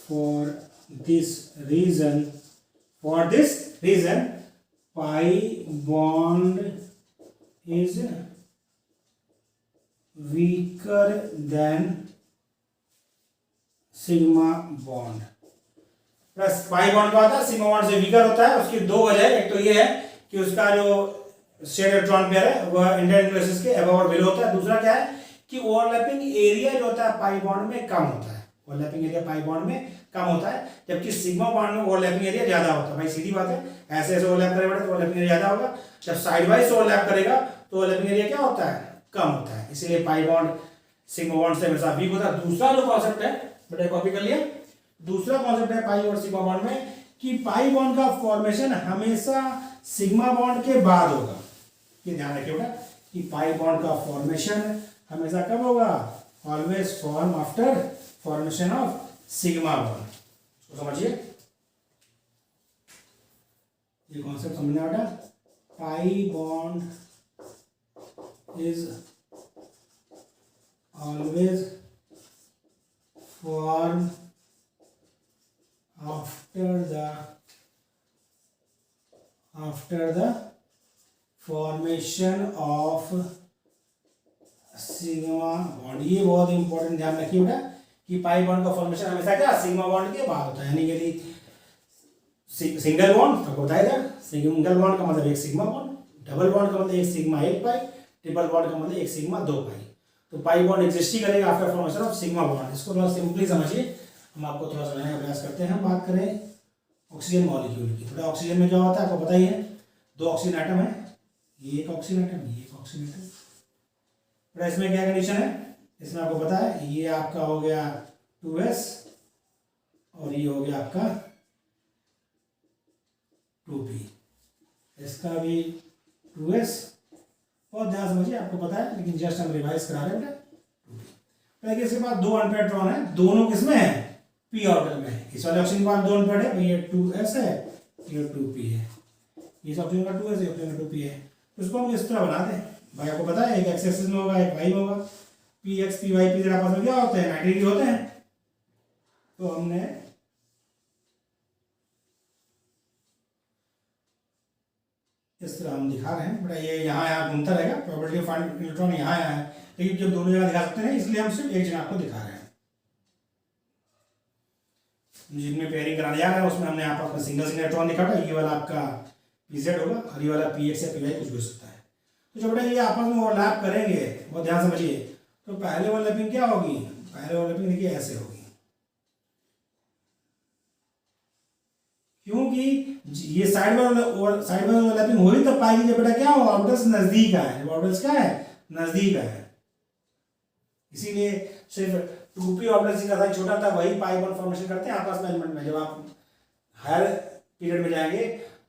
S1: For this reason, pi bond is weaker than sigma bond. Plus pi bond क्या होता है, sigma bond से weaker होता है। उसकी दो वजह है, एक तो ये है कि उसका जो शेयर इलेक्ट्रॉन पेयर है वह इंटरन्यूक्लियर एक्सिस के अबव और बिलो होता है। दूसरा क्या है कि ओवरलैपिंग एरिया जो होता है पाई बॉन्ड में कम होता है, ओवरलैपिंग एरिया पाई बॉन्ड में कम होता है, जबकि सिग्मा बॉन्ड में ओवरलैपिंग एरिया ज्यादा होता है। भाई सीधी बात है, ऐसे ऐसे ओवरलैप करेगा तो ओवरलैपिंग एरिया ज्यादा होगा, जब साइड वाइज ओवरलैप करेगा तो ओवरलैपिंग एरिया क्या होता है, कम होता है। इसीलिए पाई बॉन्ड सिग्मा बॉन्ड से हमेशा वीक होता है। दूसरा जो कॉन्सेप्ट है बेटा कॉपी कर लिया, दूसरा कॉन्सेप्ट है पाई और सिग्मा बॉन्ड में कि पाई बॉन्ड का फॉर्मेशन हमेशा सिग्मा बॉन्ड के बाद होगा। ये ध्यान रखिए बेटा कि पाई बॉन्ड का फॉर्मेशन हमेशा कब होगा, always form after formation of sigma bond. तो समझिए ये कॉन्सेप्ट समझना बेटा, pi bond is always form after the formation of sigma bond. ये बहुत इंपॉर्टेंट ध्यान रखिए बेटा कि पाई बॉन्ड का फॉर्मेशन हमेशा क्या सिग्मा बॉन्ड के बाद होता है, यानी कि सिंगल बॉन्ड आपको बताया था, सिंगल बॉन्ड का मतलब एक सिग्मा बॉन्ड, डबल बॉन्ड का मतलब एक सिग्मा एक पाई, ट्रिपल बॉन्ड का मतलब एक सिग्मा दो पाई। तो पाई बॉन्ड एग्जिस्ट ही करेगा after formation of sigma bond. इसको थोड़ा सिंपली समझिए, हम आपको थोड़ा समझाने का प्रयास करते हैं। हम बात करें ऑक्सीजन मॉलिक्यूल की, थोड़ा ऑक्सीजन में क्या होता है आपको पता ही है, दो ऑक्सीजन एटम है, ये एक ऑक्सीजन एटम, ये एक ऑक्सीजन एटम। बड़ा इसमें क्या कंडीशन है, इसमें आपको पता है ये आपका हो गया 2s और ये हो गया आपका 2p, इसका भी 2s, बहुत ध्यान समझिए आपको पता है लेकिन जस्ट हम रिवाइज करा रहे हैं बेटा 2p। देखिए इसके बाद दो अनपेयर्ड इलेक्ट्रॉन है, दोनों किसमें है, p ऑर्बिटल में है। इस वाले ऑक्सीजन के पास दो अनपेयर्ड है, ये 2s है, ये 2p है, ये ऑक्सीजन का 2s है, ऑक्सीजन का 2p है। तो उसको हम इस तरह बना दें, भाई आपको पता है एक एक्स एक्सिस में होगा एक वाई में होगा, p x p y p आपस में क्या होते हैं, 90 डिग्री होते हैं। तो हमने इस तरह हम दिखा रहे हैं बेटा, ये यहाँ घूमता रहेगा, प्रोबेबिलिटी ऑफ फाइंडिंग इलेक्ट्रॉन यहाँ है, लेकिन जब दोनों जगह दिखा सकते हैं इसलिए हम सिर्फ एक जगह आपको दिखा रहे हैं। जिनमें पेयरिंग कराने जा रहे हैं उसमें हमने आपस में सिंगल इलेक्ट्रॉन दिखा था, ये वाला आपका पीजेड होगा और ये वाला पी एक्स या पी वाई कुछ भी हो सकता है। तो जब बेटा ये आपस में ओवरलैप करेंगे, बहुत ध्यान समझिए, तो पहले ओवरलैपिंग क्या होगी, पहले ओवरलैपिंग देखिए ऐसे होगी, क्योंकि ये साइड बाय ओवरलैपिंग हो रही तब पाएगी जब बेटा क्या हो, ऑर्बिटल्स नजदीक आए, जब ऑर्बिटल्स क्या है नजदीक आए। इसीलिए सिर्फ 2p ऑर्बिटल्स का साइज छोटा था, वही पाई बॉन्ड फॉर्मेशन करते हैं आपस में एलिमेंट में। जब आप हायर पीरियड में जाएंगे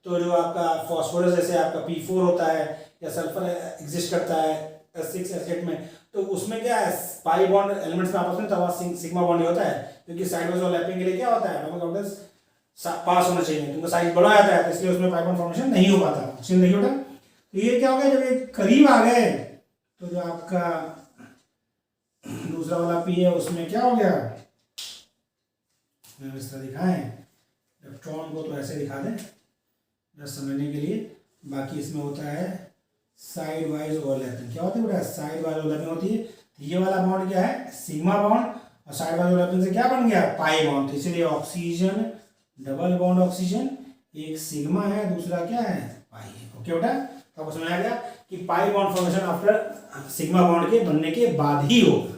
S1: तो जो आपका फॉस्फोरस जैसे आपका P4 होता है या सल्फर एग्जिस्ट करता है S6 S8 में, तो उसमें क्या है पाई बॉन्ड एलिमेंट्स में आपस में तब सिग्मा बॉन्ड ही होता है, क्योंकि साइड वाइज ओवरलैपिंग के लिए क्या होता है एटॉमिक ऑर्बिटल्स पास होना चाहिए, क्योंकि साइज बड़ा आता है, तो इसलिए उसमें पाई बॉन्ड फॉर्मेशन नहीं हो पाता। ऑक्सीजन देखिए बेटा, तो ये क्या हो गया जब ये करीब आ गए तो जो आपका दूसरा वाला पी है उसमें क्या हो गया, इस तरह दिखाएं इलेक्ट्रॉन को, तो ऐसे दिखा दें जस्ट समझने के लिए। बाकी इसमें होता है साइड वाइज ओवरलैपिंग। क्या होती है बेटा, साइड वाइज ओवरलैपिंग होती है। ये वाला बॉन्ड क्या है सिग्मा बॉन्ड, और साइड वाइज ओवरलैपिंग से क्या बन गया पाई बॉन्ड। तो इसीलिए ऑक्सीजन डबल बॉन्ड ऑक्सीजन, एक सिग्मा है दूसरा क्या है पाई है। ओके बेटा, तो आपको समझ आ गया कि pi bond formation after sigma bond के बनने के बाद ही होगा।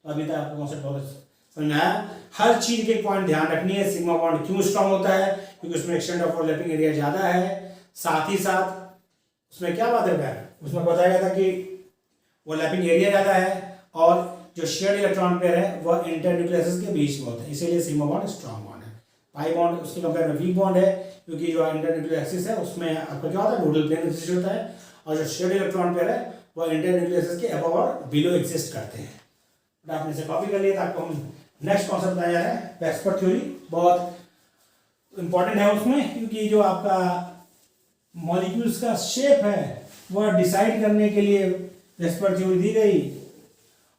S1: तो अभी तक आपको कॉन्सेप्ट बहुत समझ में आया। हर चीज के पॉइंट ध्यान रखनी है, सिग्मा बॉन्ड क्यों स्ट्रांग होता है, क्योंकि उसमें एक्सटेंट ऑफ ओवरलैपिंग एरिया ज्यादा है। साथ ही साथ उसमें क्या बात है, उसमें बताया गया था कि ओवरलैपिंग एरिया ज्यादा है और जो शेयर्ड इलेक्ट्रॉन पेयर है वह इंटरन्यूक्लियस के बीच में होता है, इसीलिए सिग्मा बॉन्ड स्ट्रांग बॉन्ड है। पाई बॉन्ड उसके कंपेयर में वीक बॉन्ड है, क्योंकि जो इंटरन्यूक्लियस है उसमें आपका क्या होता है नोडल प्लेन एग्जिस्ट होता है, और जो शेयर्ड इलेक्ट्रॉन पेयर है वह इंटरन्यूक्लियस के अबव और बिलो एग्जिस्ट करते हैं। आपने इसे कॉपी कर लिया था। आपको हम नेक्स्ट कॉन्सेप्ट बताया जा रहा है वेस्पर थ्योरी, बहुत इंपॉर्टेंट है उसमें, क्योंकि जो आपका मॉलिक्यूल्स का शेप है वह डिसाइड करने के लिए वेस्पर थ्योरी दी गई,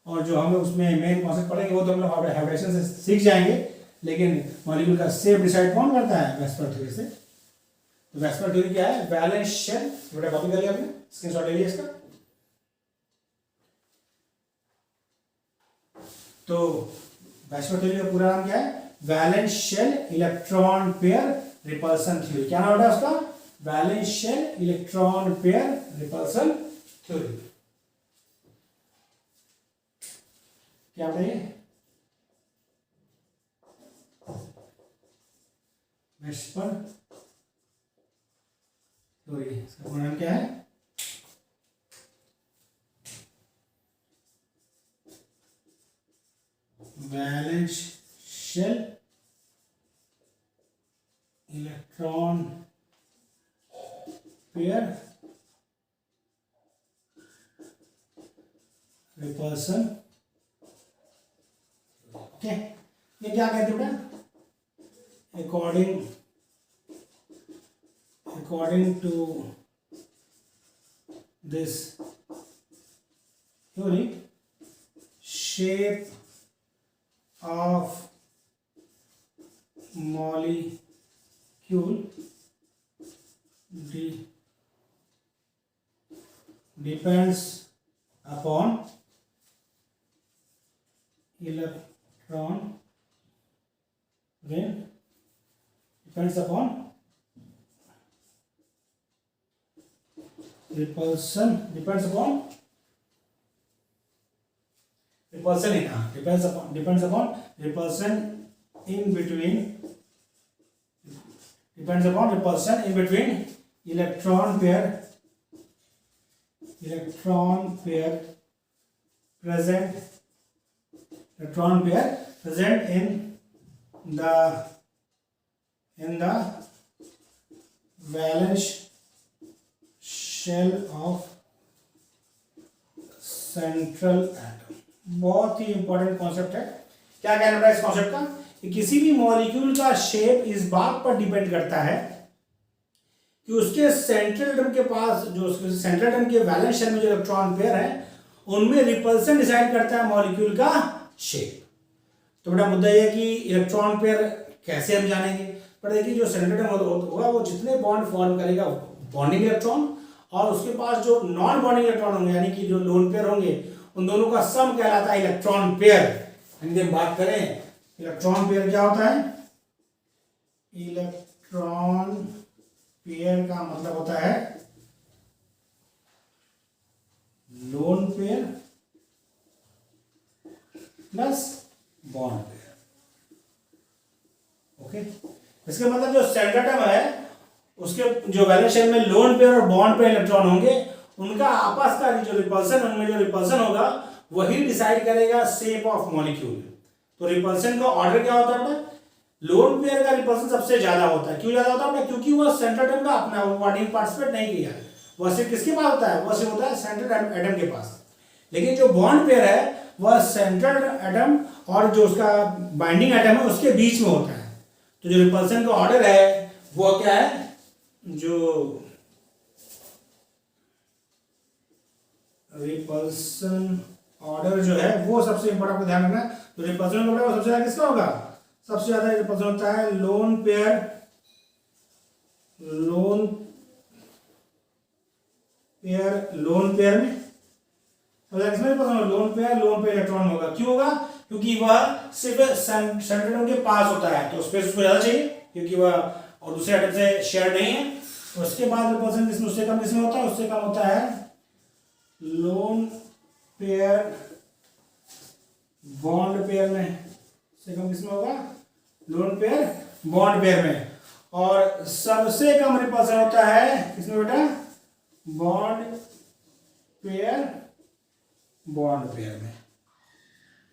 S1: और जो हमें उसमें मेन कॉन्सेप्ट पढ़ेंगे वो तो हम लोग हाइब्रिडेशन से सीख जाएंगे, लेकिन मॉलिक्यूल का शेप डिसाइड कौन करता है वेस्पर थ्योरी से। तो वेस्पर थ्योरी क्या है, वैलेंस शेल, थोड़ा कॉपी कर लिया आपने, स्क्रीनशॉट ले लिया इसका। तो वेस्पर थ्योरी का पूरा नाम क्या है, valence shell electron pair repulsion theory. क्या नाम है उसका, valence shell electron pair repulsion theory. क्या बताइए, वेस्पर थ्योरी इसका पूरा नाम क्या है, valence shell electron pair repulsion. Okay, ये क्या कहते हैं बेटा? according to this theory, shape of molecule depends upon electron, again depends upon repulsion, depends upon repulsion depends upon repulsion in between, depends upon repulsion in between electron pair present in the valence shell of central atom। बहुत ही important concept है। क्या कहना है इस concept का? कि किसी भी मॉलिक्यूल का शेप इस बात पर डिपेंड करता है कि उसके सेंट्रल एटम के पास, जो उसके सेंट्रल एटम के वैलेंस शेल में जो इलेक्ट्रॉन पेयर है, उनमें रिपल्सन डिसाइड करता है मॉलिक्यूल का शेप। तो बेटा मुद्दा यह है कि इलेक्ट्रॉन पेयर कैसे हम जानेंगे? पर देखिए, जो सेंट्रल एटम होगा वो जितने बॉन्ड फॉर्म करेगा बॉन्डिंग इलेक्ट्रॉन, और उसके पास जो नॉन बॉन्डिंग इलेक्ट्रॉन होंगे यानी कि जो लोन पेयर होंगे, उन दोनों का सम कहलाता है इलेक्ट्रॉन पेयर। यानी हम बात करें इलेक्ट्रॉन पेयर क्या होता है? इलेक्ट्रॉन पेयर का मतलब होता है lone pair plus bond pair. Okay, इसका मतलब जो सेंट्रल एटम है उसके जो वैलेंस शेल में लोन पेयर और बॉन्ड पेयर इलेक्ट्रॉन होंगे, उनका आपस का जो रिपल्सन, उनमें जो रिपल्सन होगा वही डिसाइड करेगा शेप ऑफ मॉलिक्यूल। तो रिपल्सन का ऑर्डर क्या होता है? लोन पेयर का रिपल्सन सबसे ज्यादा होता है। क्यों ज्यादा होता है? क्योंकि वह सेंट्रल एटम का अपना बॉन्डिंग पार्टिसिपेट नहीं किया, वह सिर्फ किसके पास होता है? वह सिर्फ होता है सेंट्रल एटम के पास। लेकिन जो बॉन्ड पेयर है वह सेंट्रल एटम और जो उसका बाइंडिंग एटम है उसके बीच में होता है। तो जो रिपल्सन का ऑर्डर है वो क्या है? जो रिपल्सन ऑर्डर जो है वो सबसे इंपॉर्टेंट, ध्यान रखना। तो रिपल्सन ऑर्डर सबसे ज्यादा किसका होगा? सबसे ज्यादा रिपल्सन होता है लोन पेयर में। किसमें रिपल्सन? लोन पेयर इलेक्ट्रॉन होगा। क्यों होगा? क्योंकि वह सिर्फ सेंट्रल एटम के पास होता है, तो स्पेस उसको ज्यादा चाहिए क्योंकि वह और दूसरे एटम से शेयर नहीं है। उसके बाद रिपल्सन किसमें उससे कम किसमें होता है? उससे कम होता है लोन पेयर बॉन्ड पेयर में। से कम किसमें होगा? लोन पेयर बॉन्ड पेयर में। और सबसे कम रिपल्सन होता है किसमें बेटा? बॉन्ड पेयर में।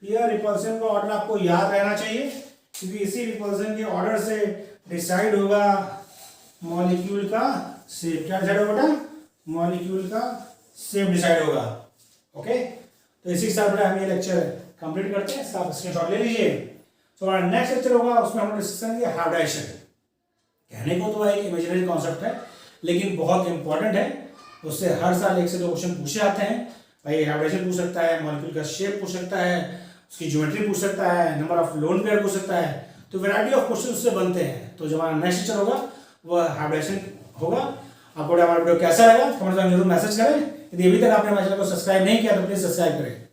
S1: यह रिपल्सन का ऑर्डर आपको याद रहना चाहिए, क्योंकि इसी रिपल्सन के ऑर्डर से डिसाइड होगा मॉलिक्यूल का शेप। क्या डिसाइड होगा बेटा? मॉलिक्यूल का शेप डिसाइड होगा। ओके, तो इसी के साथ बेटा हम ये लेक्चर कंप्लीट करते हैं। इसका आप स्क्रीनशॉट ले लीजिए। तो हमारा नेक्स्ट लेक्चर होगा, उसमें हम डिस्कस करेंगे हाइब्रिडाइजेशन। कहने को तो एक इमेजिनरी कॉन्सेप्ट है, लेकिन बहुत इंपॉर्टेंट है। उससे हर साल 1 से 2 क्वेश्चन पूछे जाते हैं। भाई हाइब्रिडाइजेशन पूछ सकता है, मॉलिक्यूल का शेप पूछ सकता है, उसकी ज्योमेट्री पूछ सकता है, नंबर ऑफ लोन पेयर पूछ सकता है। तो वैरायटी ऑफ क्वेश्चन उससे बनते हैं। तो जो हमारा नेक्स्ट लेक्चर होगा वह हाइब्रिडाइजेशन होगा। आपको हमारा वीडियो कैसा लगा कमेंट में जरूर मैसेज करें। यदि अभी तक आपने हमारे चैनल को सब्सक्राइब नहीं किया तो प्लीज सब्सक्राइब करें।